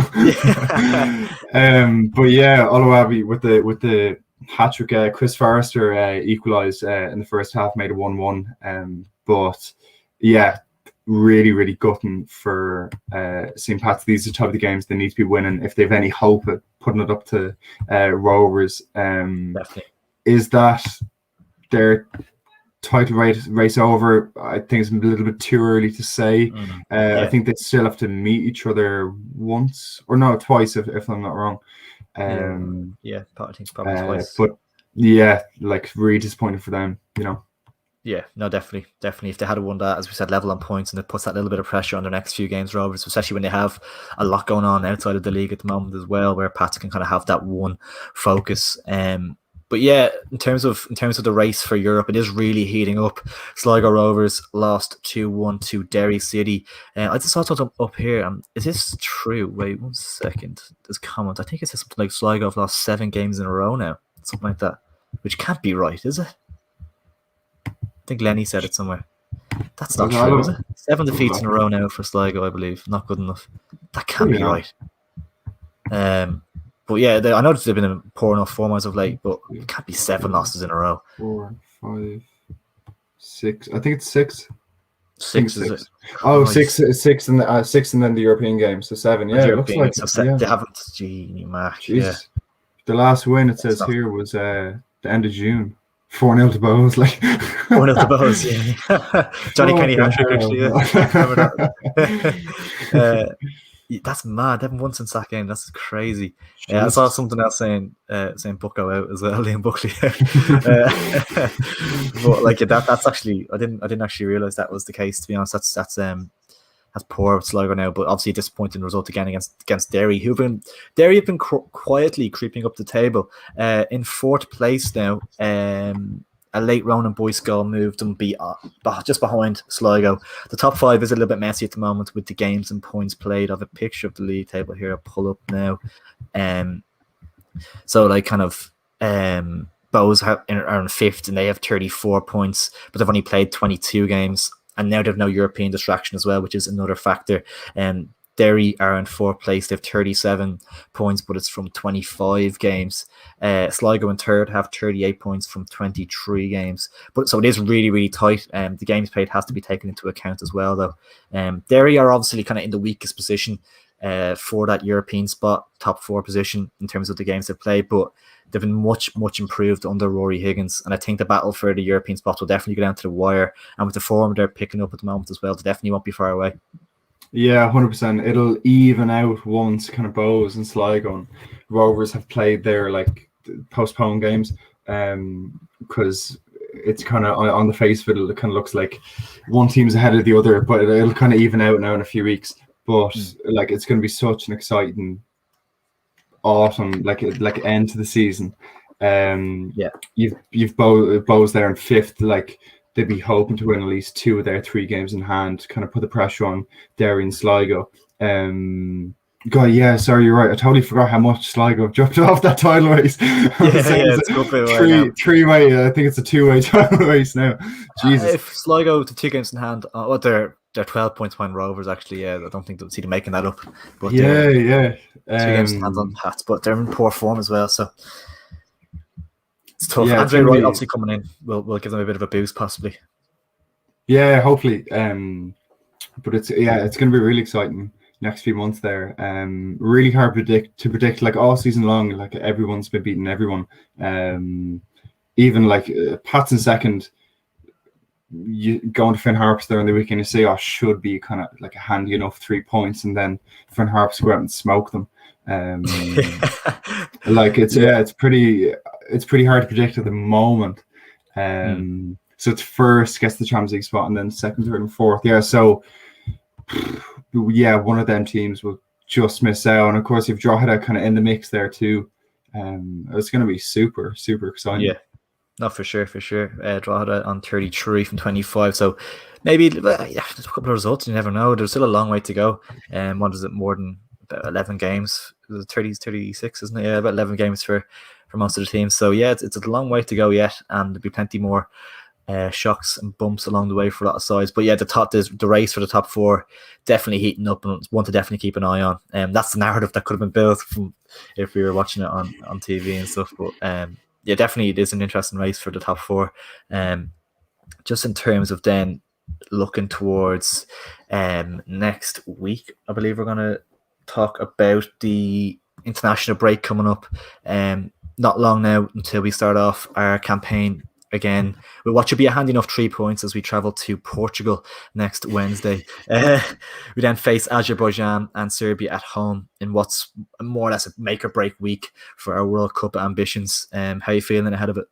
But yeah, Olabi with the hat trick. Chris Forrester equalised in the first half, made it 1-1. But yeah, really gutting for St. Pat's. These are the type of games they need to be winning if they've any hope at putting it up to Rovers. Definitely. Is that their title race over? I think it's a little bit too early to say. I think they still have to meet each other once, or no, twice if I'm not wrong. I think probably twice. But yeah, like, really disappointing for them, you know. Yeah, no, definitely. If they had won that, as we said, level on points, and it puts that little bit of pressure on their next few games, Rovers, especially when they have a lot going on outside of the league at the moment as well, where Pats can kind of have that one focus. But yeah, in terms of the race for Europe, it is really heating up. Sligo Rovers lost 2-1 to Derry City. I just saw something up here. Is this true? Wait 1 second. There's a comment. I think it says something like Sligo have lost 7 games in a row now, something like that, which can't be right, is it? I think Lenny said it somewhere. That's not true, is it? 7 defeats in a row now for Sligo, I believe. Not good enough. That can't be right. But yeah, I know they've been in poor enough form as of late, but it can't be 7 losses in a row. 4, 5, 6. I think it's 6. 6 is it? Oh, nice. 6 and 6, and then the European game, so 7. Yeah, it looks like they haven't. Gee, Mark. Yeah. The last win, it says here, was the end of June. 4-0 to Bows, like 4-0 to Bows, yeah. Johnny Kenny hat trick, actually. Yeah. That's mad. They haven't won since that game. That's crazy. Yeah, I saw something else saying Bucko out as well, Liam Buckley. But like that's actually I didn't actually realize that was the case. To be honest, that's poor with Sligo now. But obviously a disappointing result again against Derry, Derry have been quietly creeping up the table. In 4th place now. A late Ronan Boyce goal moved them just behind Sligo. The top 5 is a little bit messy at the moment with the games and points played. I have a picture of the league table here. I'll pull up now. So like kind of Bows are in 5th and they have 34 points, but they've only played 22 games. And now they have no European distraction as well, which is another factor. Derry are in 4th place. They have 37 points, but it's from 25 games. Sligo in 3rd have 38 points from 23 games. But so it is really, really tight. The games played has to be taken into account as well, though. Derry are obviously kind of in the weakest position for that European spot, top 4 position in terms of the games they've played, but they've been much, much improved under Rory Higgins. And I think the battle for the European spot will definitely go down to the wire. And with the form they're picking up at the moment as well, they definitely won't be far away. Yeah, 100%. It'll even out once kind of Bohs and Sligo and Rovers have played their like postponed games, because it's kind of on the face of it, it kind of looks like one team's ahead of the other, but it'll kind of even out now in a few weeks. But like it's going to be such an exciting autumn, like end to the season. You've Bohs there in 5th, like. They'd be hoping to win at least 2 of their 3 games in hand, kind of put the pressure on Derry and Sligo. God, yeah, sorry, you're right. I totally forgot how much Sligo jumped off that title race. It's a three-way. I think it's a 2-way title race now. Jesus. If Sligo to 2 games in hand, they're 12 points behind Rovers. Actually, I don't think they'll see them making that up. But 2 games in hand on Pats, but they're in poor form as well. So. It's tough. Yeah, Andre Wright obviously coming in will give them a bit of a boost, possibly. Yeah, hopefully. But it's going to be really exciting next few months there. Really hard to predict. Like all season long, like everyone's been beating everyone. Even like Pats in 2nd, you going to Finn Harps there on the weekend, you say, should be kind of like a handy enough 3 points, and then Finn Harps go out and smoke them. Like it's pretty hard to predict at the moment. So it's 1st gets the Champions League spot, and then 2nd, 3rd, and 4th. Yeah, so one of them teams will just miss out, and of course you've Drogheda kind of in the mix there too. It's going to be super, super exciting. Yeah, no, for sure. Drogheda on 33 from 25, so maybe there's a couple of results. You never know. There's still a long way to go. What is it? More than about 11 games. 36, isn't it? Yeah, about 11 games for most of the teams. So yeah, it's a long way to go yet, and there'll be plenty more shocks and bumps along the way for a lot of sides. But yeah, the race for the top 4 definitely heating up, and it's one to definitely keep an eye on. That's the narrative that could have been built from if we were watching it on TV and stuff. But yeah, definitely it is an interesting race for the top 4. Just in terms of then looking towards next week, I believe we're going to talk about the international break coming up. Not long now until we start off our campaign again with what should be a handy enough 3 points as we travel to Portugal next Wednesday. We then face Azerbaijan and Serbia at home in what's more or less a make or break week for our World Cup ambitions. How are you feeling ahead of it?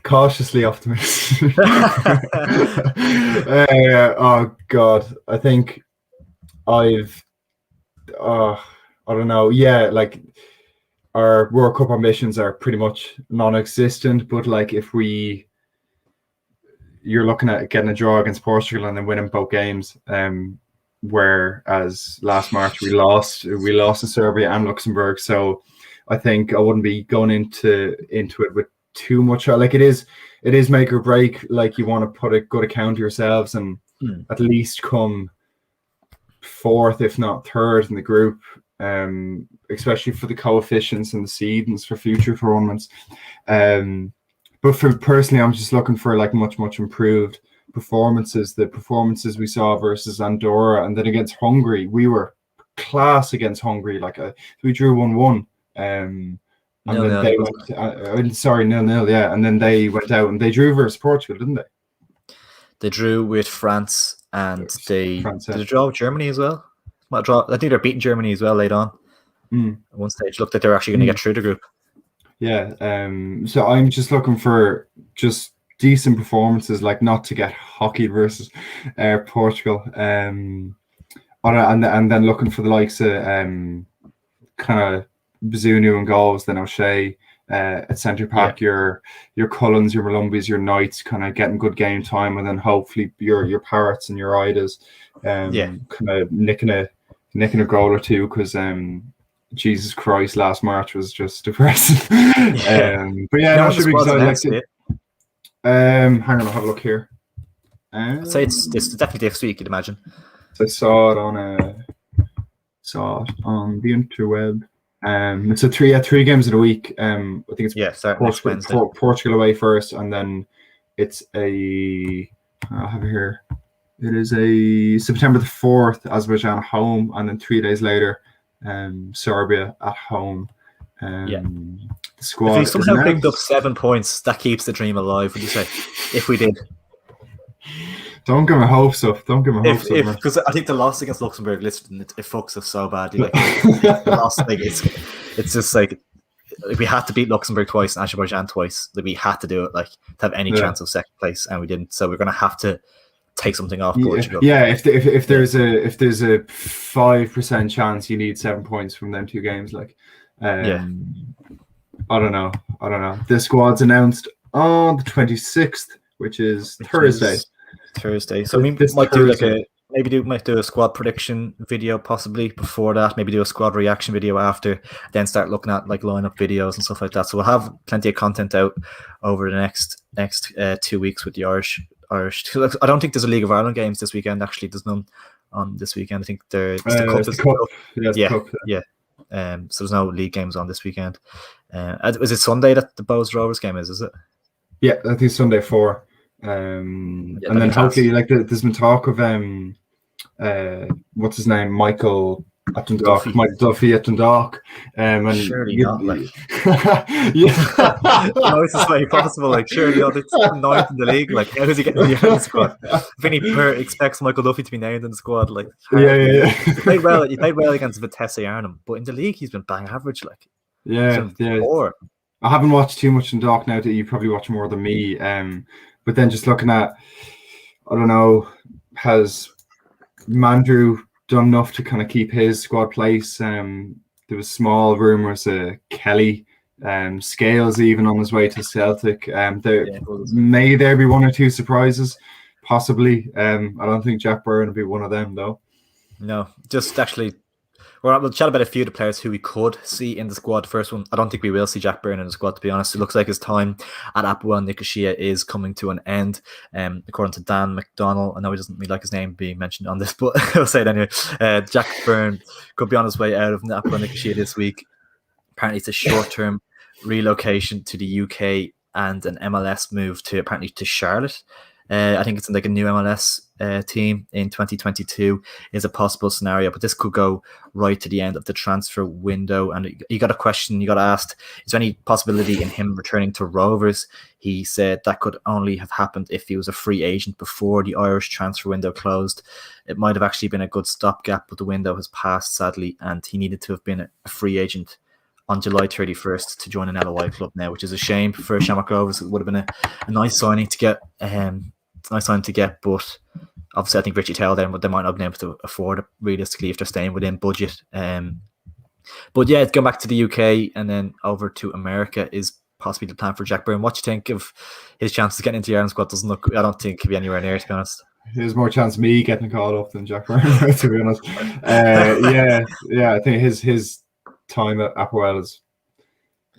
Cautiously optimistic. Oh God, I think I don't know. Yeah, like our World Cup ambitions are pretty much non-existent. But like you're looking at getting a draw against Portugal and then winning both games. Whereas last March we lost to Serbia and Luxembourg. So I think I wouldn't be going into it with too much. Like it is make or break. Like you want to put a good account of yourselves and at least come 4th, if not 3rd in the group, especially for the coefficients and the seedings for future tournaments. But for personally, I'm just looking for like much improved performances. The performances we saw versus Andorra and then against Hungary, we were class against Hungary. Like we drew 1-1. And then they went. 0-0. Yeah, and then they went out and they drew versus Portugal, didn't they? They drew with France, and did they draw with Germany as well? I think they're beating Germany as well late on. At one stage, looked like they're actually going to get through the group. Yeah. So I'm just looking for just decent performances, like not to get hockey versus Portugal. And then looking for the likes of kind of Bazunu and goals, then O'Shea at centre pack, your Cullens, your Malumbies, your Knights, kind of getting good game time, and then hopefully your Parrots and your Idas, kind of nicking a goal or two, because Jesus Christ, last March was just depressing. But yeah, that should be exciting. Hang on, I'll have a look here. I'd say it's definitely this week, you'd imagine. I saw it on saw it on the interweb. It's a three games in a week. I think it's Portugal away first, and then it's I'll have it here. It is a September the 4th, Azerbaijan at home, and then 3 days later, Serbia at home. The squad. If we somehow picked up 7 points, that keeps the dream alive. Would you say? If we did. Don't give me hopes up. Because I think the loss against Luxembourg, listen, it fucks us so badly. Like the loss, like it's just like we had to beat Luxembourg twice and Azerbaijan twice. Like we had to do it, like to have any chance of second place, and we didn't. So we're gonna have to take something off Portugal. Yeah, if there's a 5% chance you need 7 points from them 2 games, like I don't know. The squad's announced on the 26th, which is Thursday. So we might do a squad prediction video possibly before that. Maybe do a squad reaction video after. Then start looking at like lineup videos and stuff like that. So we'll have plenty of content out over the next 2 weeks with the Irish. I don't think there's a League of Ireland games this weekend. Actually, there's none on this weekend. I think there's the cup. Yeah. So there's no league games on this weekend. Is it Sunday that the Bows Rovers game is it? Yeah, I think Sunday 4. And then hopefully, like there's been talk of what's his name, Michael at Dundalk, Mike Duffy at Dundalk, and surely not. Like, no, it's just like possible. Like, surely it's 9th in the league. Like, how is he getting in the Ireland squad? Vinny expects Michael Duffy to be named in the squad. Like, He played well against Vitesse Arnhem, but in the league he's been bang average. Like, I haven't watched too much Dundalk now. That you probably watch more than me. But then just looking at, I don't know, has Mandrew done enough to kind of keep his squad place? There was small rumours Kelly, Scales even on his way to Celtic. May there be 1 or 2 surprises, possibly. I don't think Jack Byrne will be one of them though. No, just actually. We'll chat about a few of the players who we could see in the squad. The first one, I don't think we will see Jack Byrne in the squad, to be honest. It looks like his time at Apoel Nicosia is coming to an end. According to Dan McDonnell, I know he doesn't really like his name being mentioned on this, but I'll say it anyway. Jack Byrne could be on his way out of Apoel Nicosia this week. Apparently it's a short-term relocation to the UK and an MLS move to Charlotte. I think it's like a new MLS team in 2022 is a possible scenario, but this could go right to the end of the transfer window. And you got asked, is there any possibility in him returning to Rovers? He said that could only have happened if he was a free agent before the Irish transfer window closed. It might have actually been a good stopgap, but the window has passed, sadly, and he needed to have been a free agent on July 31st to join an LOI club now, which is a shame for Shamrock Rovers. It would have been a nice signing to get. But obviously I think Richie Taylor then, but they might not be able to afford it realistically if they're staying within budget. But yeah, going back to the UK and then over to America is possibly the plan for Jack Byrne. What do you think of his chances of getting into the Ireland squad? I don't think he'll be anywhere near, to be honest. There's more chance of me getting called up than Jack Byrne, to be honest. I think his time at Apoel is,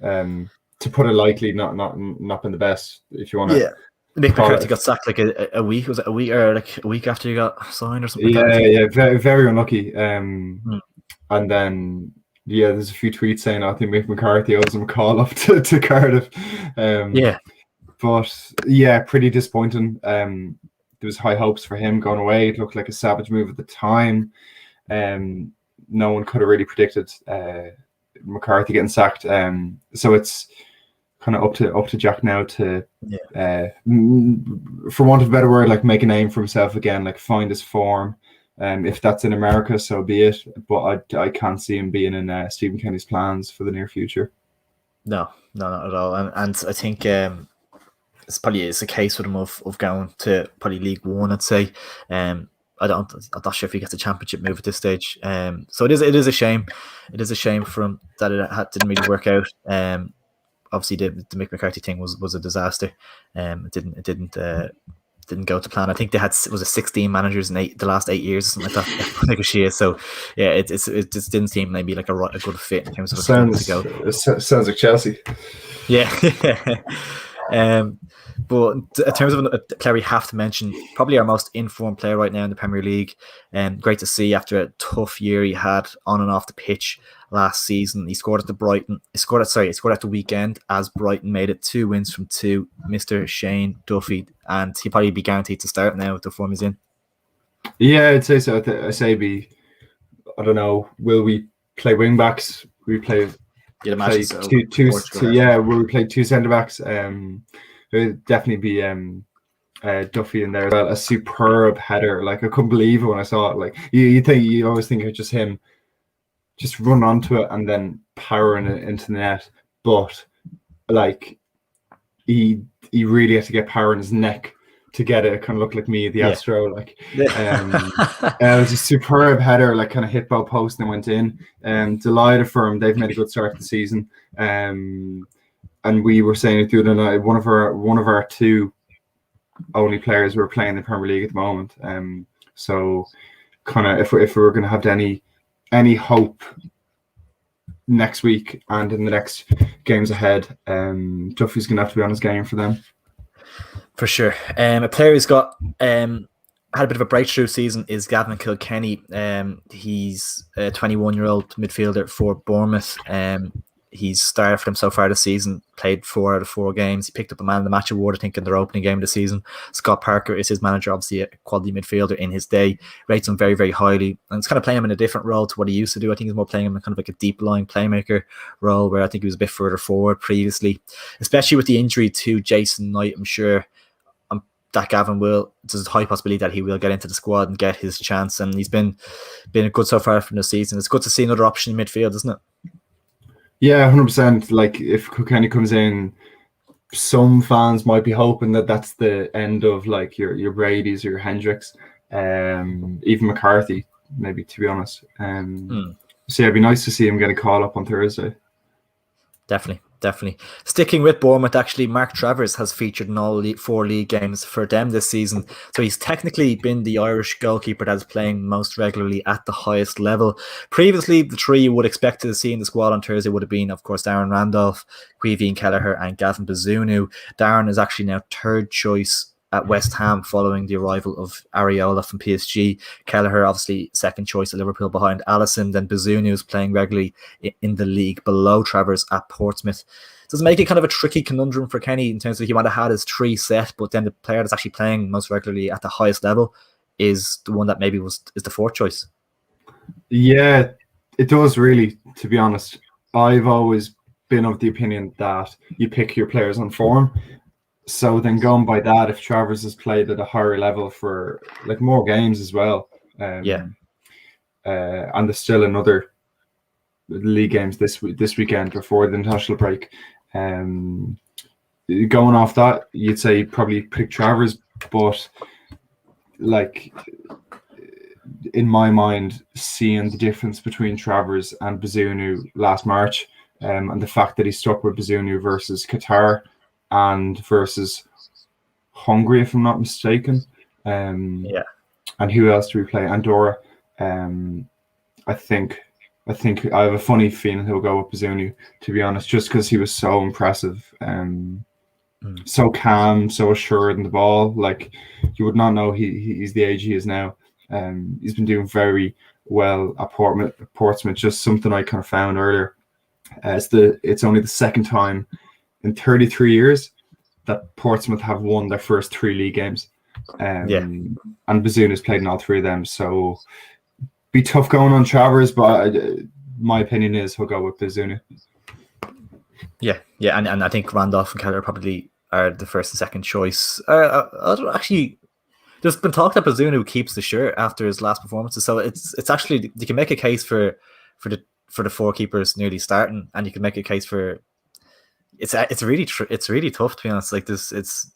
to put it lightly, not been the best. If you want to. Yeah. Mick McCarthy got sacked like a week. Was it a week or like a week after he got signed or something? Very, very unlucky. And then there's a few tweets saying I think Mick McCarthy owes him a call up to Cardiff. But pretty disappointing. There was high hopes for him going away. It looked like a savage move at the time. No one could have really predicted McCarthy getting sacked. So it's kind of up to Jack now to, for want of a better word, like make a name for himself again, like find his form. If that's in America, so be it. But I can't see him being in Stephen Kenny's plans for the near future. No, not at all. And I think it's a case with him of going to probably League One, I'd say. I'm not sure if he gets a championship move at this stage. So it is a shame. It is a shame for him that it didn't really work out. Obviously, the Mick McCarthy thing was a disaster. It didn't go to plan. I think they had 16 managers in the last 8 years or something like that. So it just didn't seem maybe like a good fit in terms of sounds like Chelsea. Yeah. But in terms of a player we have to mention, probably our most informed player right now in the Premier League. Great to see after a tough year he had on and off the pitch last season. He scored at the weekend as Brighton made it 2 wins from 2. Mr. Shane Duffy, and he'll probably be guaranteed to start now with the form he's in. Yeah, I'd say so. I say I don't know. Will we play wing backs? We play. Will we play 2 centre backs. There'll definitely be Duffy in there as well. A superb header. Like, I couldn't believe it when I saw it. Like, you always think it's just him, just run onto it and then powering it into the net. But like, he really had to get power in his neck to get it. It kind of looked like me at the Astro. Like, it was a superb header, like kind of hit both posts and went in. Delighted for him. They've made a good start to the season. And we were saying it the other night, one of our 2 only players who are playing in the Premier League at the moment. So kind of if we were going to have any hope next week and in the next games ahead, Duffy's going to have to be on his game for them. For sure. A player who's got had a bit of a breakthrough season is Gavin Kilkenny. He's a 21-year-old midfielder for Bournemouth. He's started for them so far this season, played 4 out of 4 games. He picked up a man of the match award, I think, in their opening game of the season. Scott Parker is his manager, obviously a quality midfielder in his day, rates him very, very highly. And it's kind of playing him in a different role to what he used to do. I think he's more playing him in kind of like a deep line playmaker role, where I think he was a bit further forward previously, especially with the injury to Jason Knight. I'm sure that Gavin there's a high possibility that he will get into the squad and get his chance. And he's been good so far from the season. It's good to see another option in midfield, isn't it? Yeah, 100%. Like, if Kilkenny comes in, some fans might be hoping that that's the end of like your Brady's or your Hendricks, even McCarthy, maybe, to be honest. So yeah, it'd be nice to see him get a call up on Thursday. Definitely. Sticking with Bournemouth, actually, Mark Travers has featured in all 4 league games for them this season. So he's technically been the Irish goalkeeper that's playing most regularly at the highest level. Previously, the 3 you would expect to see in the squad on Thursday would have been, of course, Darren Randolph, Queeveen Kelleher, and Gavin Bazunu. Darren is actually now 3rd choice at West Ham following the arrival of Areola from PSG. Kelleher, obviously, 2nd choice at Liverpool behind Alisson. Then Bazunu is playing regularly in the league below Travers at Portsmouth. Does it make it kind of a tricky conundrum for Kenny in terms of he might have had his 3 set, but then the player that's actually playing most regularly at the highest level is the one that maybe is the 4th choice? Yeah, it does, really, to be honest. I've always been of the opinion that you pick your players on form. So then going by that, if Travers has played at a higher level for like more games as well, and there's still another league games this weekend before the international break. Going off that, you'd say probably pick Travers, but like, in my mind, seeing the difference between Travers and Bazunu last March, and the fact that he stuck with Bazunu versus Qatar and versus Hungary, if I'm not mistaken. And who else do we play? Andorra. I think I have a funny feeling he'll go with Bazunu, to be honest, just because he was so impressive, so calm, so assured in the ball. Like, you would not know he's the age he is now. He's been doing very well at Portsmouth. Just something I kind of found earlier. It's only the 2nd time in 33 years that Portsmouth have won their first 3 league games. And Bazunu has played in all 3 of them. So be tough going on Travers, but my opinion is he'll go with Bazunu. Yeah, and I think Randolph and Keller probably are the 1st and 2nd choice. Actually, there's been talk that Bazunu keeps the shirt after his last performances, so it's actually, you can make a case for the 4 keepers nearly starting, and you can make a case for it's really tough, to be honest. Like, this, it's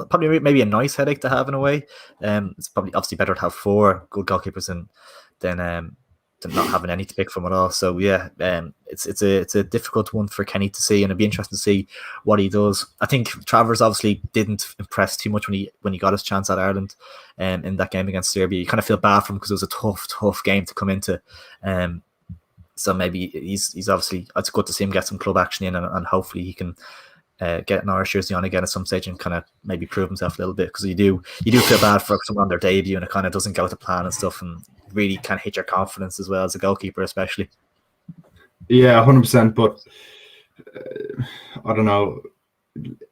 probably maybe a nice headache to have in a way. It's probably obviously better to have 4 good goalkeepers than not having any to pick from at all. So yeah, it's a difficult one for Kenny to see, and it'd be interesting to see what he does. I think Travers obviously didn't impress too much when he got his chance at Ireland, in that game against Serbia. You kind of feel bad for him because it was a tough game to come into. So maybe he's obviously, it's good to see him get some club action in, and hopefully he can get an Irish jersey on again at some stage and kind of maybe prove himself a little bit, because you do feel bad for someone on their debut and it kind of doesn't go to plan and stuff, and really kind of hit your confidence as well as a goalkeeper, especially. Yeah, 100%. But I don't know,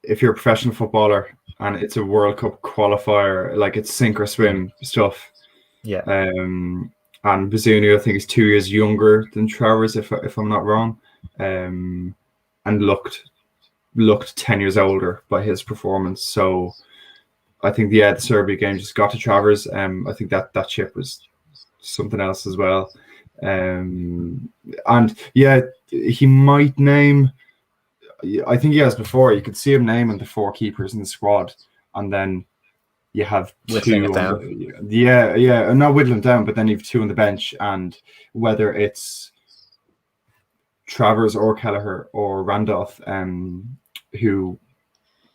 if you're a professional footballer and it's a World Cup qualifier, like it's sink or swim stuff. Yeah. And Bazunu, I think, is 2 years younger than Travers, if I'm not wrong, and looked 10 years older by his performance. So I think the Serbia game just got to Travers. I think that chip was something else as well. And yeah, he might name. I think he has before. You could see him naming the 4 keepers in the squad, and then you have whittling 2 it down. Yeah, not whittling down, but then you have 2 on the bench, and whether it's Travers or Kelleher or Randolph, who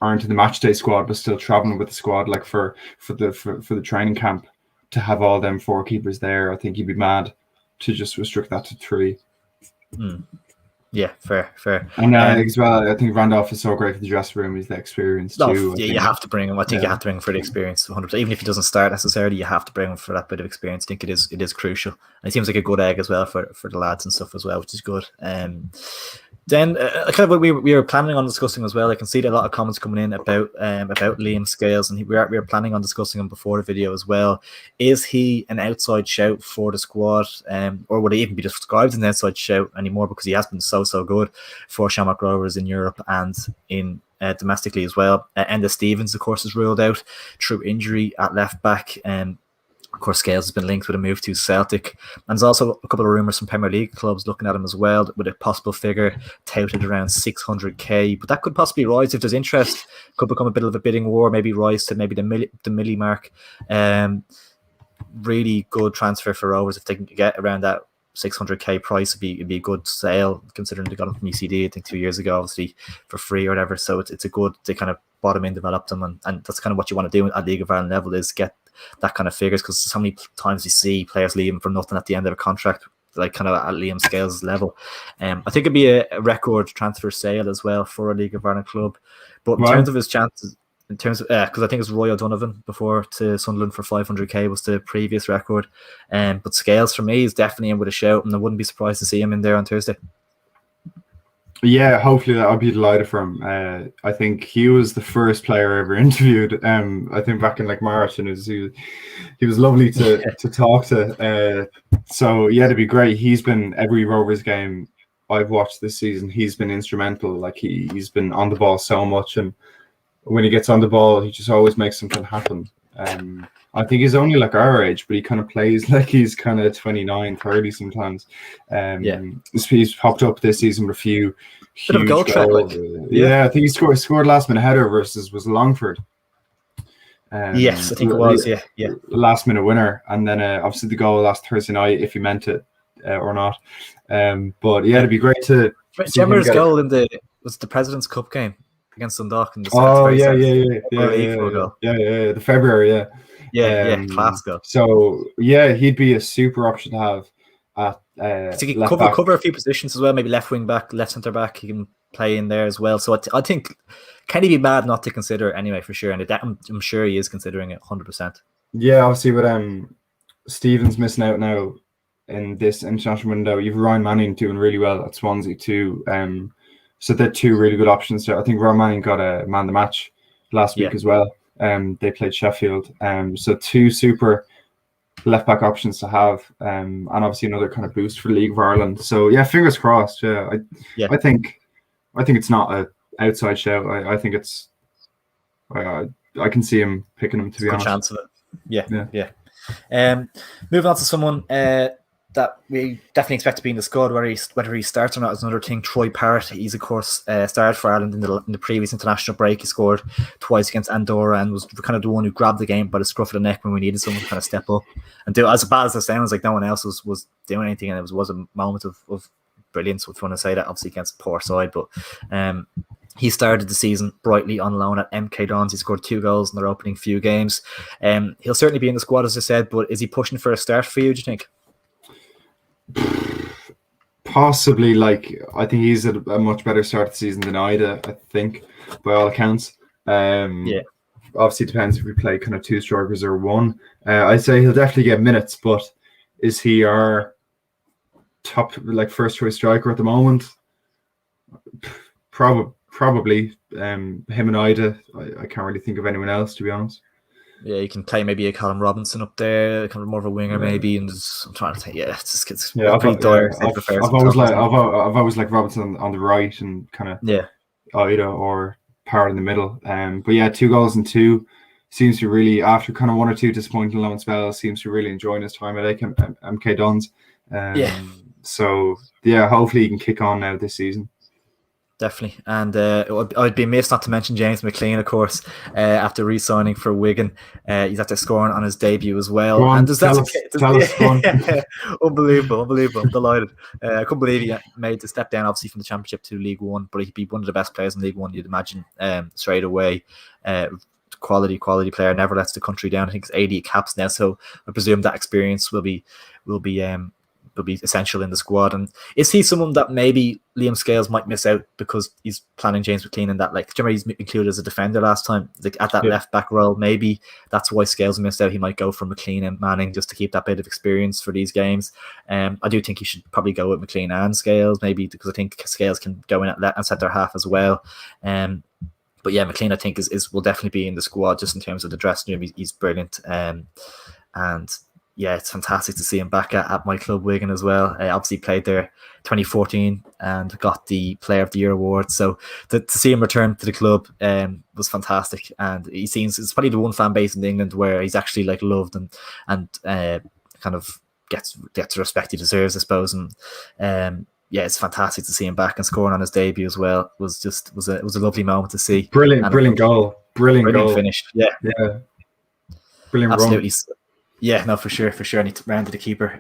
aren't in the matchday squad but still traveling with the squad, like for the training camp, to have all them 4 keepers there, I think you'd be mad to just restrict that to 3. Yeah, fair. And as well, I think Randolph is so great for the dressing room. He's the experience too. Yeah, you have to bring him. I think you have to bring him for the experience, 100%. Even if he doesn't start necessarily, you have to bring him for that bit of experience. I think it is crucial. And he seems like a good egg as well for the lads and stuff as well, which is good. Then kind of what we were planning on discussing as well. I can see a lot of comments coming in about Liam Scales, and we were planning on discussing him before the video as well. Is he an outside shout for the squad, or would he even be described as an outside shout anymore, because he has been so good for Shamrock Rovers in Europe and in domestically as well. Enda Stevens, of course, is ruled out through injury at left back. Of course, Scales has been linked with a move to Celtic. And there's also a couple of rumours from Premier League clubs looking at him as well, with a possible figure touted around 600k. But that could possibly rise if there's interest. Could become a bit of a bidding war, maybe rise to maybe the milli mark. Really good transfer for Rovers if they can get around that 600k price. It'd be a good sale, considering they got him from UCD, I think 2 years ago, obviously for free or whatever. So it's a good, they kind of bought him in, developed him, and that's kind of what you want to do at League of Ireland level, is get that kind of figures, because so many times you see players leaving for nothing at the end of a contract, like kind of at Liam Scales' level. I think it'd be a record transfer sale as well for a League of Ireland club. But in terms of his chances, because I think it's Roy O'Donovan before to Sunderland for 500k was the previous record. But Scales for me is definitely in with a shout, and I wouldn't be surprised to see him in there on Thursday. Yeah, hopefully I'll be delighted for him. I think he was the first player I ever interviewed. I think back in like March, and he was lovely to talk to. So yeah, it'd be great. He's been every Rovers game I've watched this season. He's been instrumental. Like he's been on the ball so much, and when he gets on the ball, he just always makes something happen. I think he's only like our age, but he kind of plays like he's kind of 29, 30 sometimes. He's popped up this season with a few bit of a goal threat. Yeah, I think he scored last minute header versus was Longford. Yes, I think it was. Yeah. Last minute winner, and then obviously the goal last Thursday night, if he meant it or not. But yeah, it'd be great to. Remember his goal in the President's Cup game against Dundalk? The February, class goal. So yeah, he'd be a super option to have at he can cover a few positions as well, maybe left wing back, left centre back. He can play in there as well. So I think, can he be mad not to consider it anyway, for sure? And I'm sure he is considering it 100%. Yeah, obviously, with Stevens missing out now in this international window, you've Ryan Manning doing really well at Swansea too. So they're 2 really good options there. I think Ryan Manning got a man of the match last week as well. They played Sheffield. So 2 super left back options to have, and obviously another kind of boost for the League of Ireland. So yeah, fingers crossed. I think it's not a outside shout. I think it's I can see him picking him, to be honest. Good chance of it. Yeah. Moving on to someone that we definitely expect to be in the squad, whether he starts or not is another thing. Troy Parrott, he's of course started for Ireland in the previous international break. He scored twice against Andorra and was kind of the one who grabbed the game by the scruff of the neck when we needed someone to kind of step up and do. As bad as it sounds, like no one else was doing anything, and it was a moment of brilliance. If you want to say that, obviously against a poor side, but he started the season brightly on loan at MK Dons. He scored 2 goals in their opening few games. He'll certainly be in the squad, as I said, but is he pushing for a start for you, do you think? possibly, like, I think he's at a much better start to the season than Ida, I think, by all accounts. Obviously depends if we play kind of two strikers or one. I'd say he'll definitely get minutes, but is he our top, like, first choice striker at the moment? Probably. Him and Ida. I can't really think of anyone else, to be honest. Yeah, you can play maybe a Callum Robinson up there, kind of more of a winger maybe, and I'm trying to think. Yeah, it's pretty dire. I've always liked Robinson on the right and kind of Ida or Parrott in the middle. But yeah, 2 goals and 2 seems to really, after kind of 1 or 2 disappointing loan spells, seems to really enjoying his time at MK Dons. So yeah, hopefully he can kick on now this season. Definitely, and I'd be amiss not to mention James McLean, of course, after re-signing for Wigan. He's after scoring on his debut as well. Tell us. Unbelievable! I'm delighted. I couldn't believe he made the step down, obviously, from the Championship to League One, but he'd be one of the best players in League One, you'd imagine, straight away. Quality player, never lets the country down. I think it's 80 caps now, so I presume that experience will be essential in the squad. And is he someone that maybe Liam Scales might miss out because he's planning James McLean in that, like, do you remember he's included as a defender last time, like at that left back role? Maybe that's why Scales missed out. He might go for McLean and Manning just to keep that bit of experience for these games. I do think he should probably go with McLean and Scales, maybe, because I think Scales can go in at centre half as well. But yeah, McLean, I think, will definitely be in the squad just in terms of the dressing room. He's brilliant. And yeah, it's fantastic to see him back at my club, Wigan, as well. Obviously played there 2014 and got the Player of the Year award. So to see him return to the club was fantastic. And he seems, it's probably the one fan base in England where he's actually like loved and kind of gets the respect he deserves, I suppose. And yeah, it's fantastic to see him back and scoring on his debut as well. It was a lovely moment to see. Brilliant goal. Brilliant goal. Finish. Yeah. Brilliant Absolutely. run. Yeah, no, for sure. And he rounded the keeper.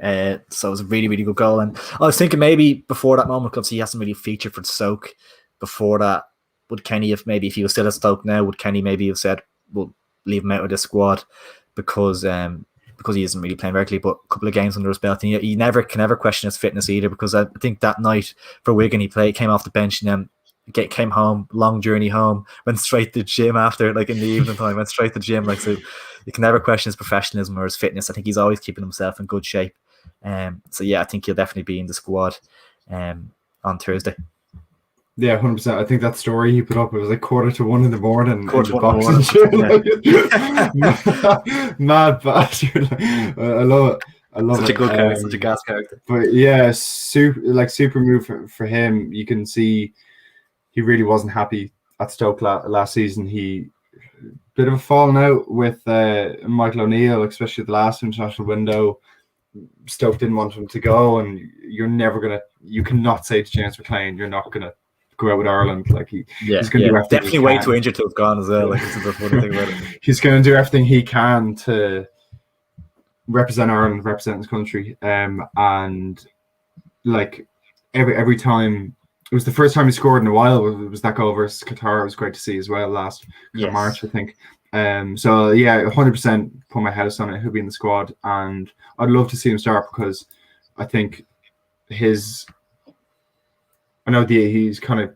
So it was a really, really good goal. And I was thinking maybe before that moment, because he hasn't really featured for Stoke before that, would Kenny have maybe, if he was still at Stoke now, would Kenny maybe have said, we'll leave him out of the squad because he isn't really playing regularly, but a couple of games under his belt. And he never can ever question his fitness either, because I think that night for Wigan, he came off the bench and then came home, long journey home, went straight to the gym after, like in the evening time, went straight to the gym. Like, so you can never question his professionalism or his fitness. I think he's always keeping himself in good shape. So yeah, I think he'll definitely be in the squad on Thursday. Yeah, 100%. I think that story he put up, it was like 1:45 in the morning. Mad bastard. I love it. Such a good character, such a gas character. But yeah, super move for him. You can see he really wasn't happy at Stoke last season. He bit of a falling out with Michael O'Neill, especially the last international window. Stoke didn't want him to go, and you cannot say to James McLean, you're not gonna go out with Ireland. Like he's going to do everything. Definitely way too injured to have gone as well. Like, this is the funny thing about it. He's going to do everything he can to represent Ireland, represent his country, and like every time. It was the first time he scored in a while. It was that goal versus Qatar. It was great to see as well last March, I think. So yeah, 100% put my house on it. He'll be in the squad, and I'd love to see him start because I think he's kind of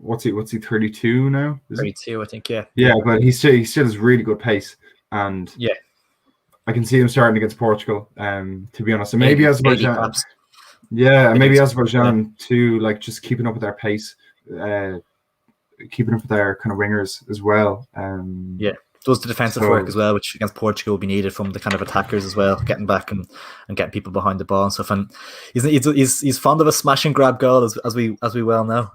what's he 32 now? 32, I think. Yeah, but he still has really good pace, and I can see him starting against Portugal. To be honest, and maybe Azerbaijan. Yeah, and maybe Azerbaijan too, like just keeping up with their pace, keeping up with their kind of wingers as well. Does the defensive work as well, which against Portugal will be needed from the kind of attackers as well, getting back and getting people behind the ball and stuff. And he's fond of a smash and grab goal, as we well know.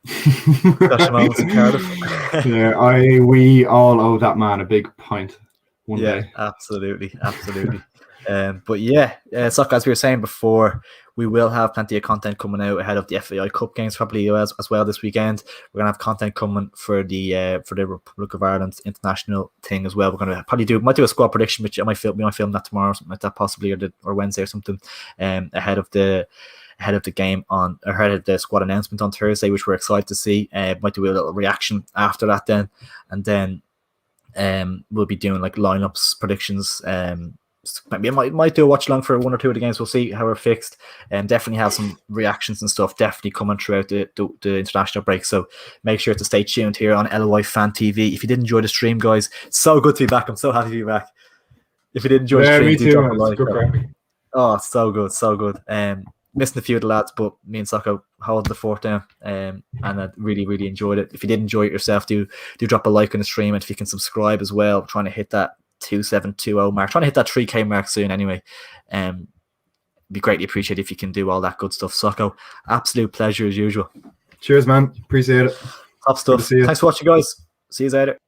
Special moments in Cardiff. Yeah, we all owe that man a big pint one day. Absolutely. But yeah, so as we were saying before, we will have plenty of content coming out ahead of the FAI Cup games probably as well this weekend. We're gonna have content coming for the Republic of Ireland international thing as well. We're gonna probably might do a squad prediction, which we might film that tomorrow, something like that, possibly, or Wednesday or something, ahead of the game ahead of the squad announcement on Thursday, which we're excited to see. Might do a little reaction after that then, and then we'll be doing like lineups predictions. maybe I might do a watch along for one or two of the games. We'll see how we're fixed, and definitely have some reactions and stuff definitely coming throughout the international break. So make sure to stay tuned here on LOI Fan TV. If you did enjoy the stream, guys, so good to be back. I'm so happy to be back. If you did enjoy the stream, me do too, drop a man. like. Good crack. Oh, so good, so good. Missing a few of the lads, but me and Socko holding the fort down. And I really, really enjoyed it. If you did enjoy it yourself, do drop a like on the stream, and if you can subscribe as well. I'm trying to hit that 2720 mark, trying to hit that 3K mark soon anyway. Be greatly appreciated if you can do all that good stuff. Socko, absolute pleasure as usual. Cheers, man. Appreciate it. Top stuff. Thanks for watching, guys. See you later.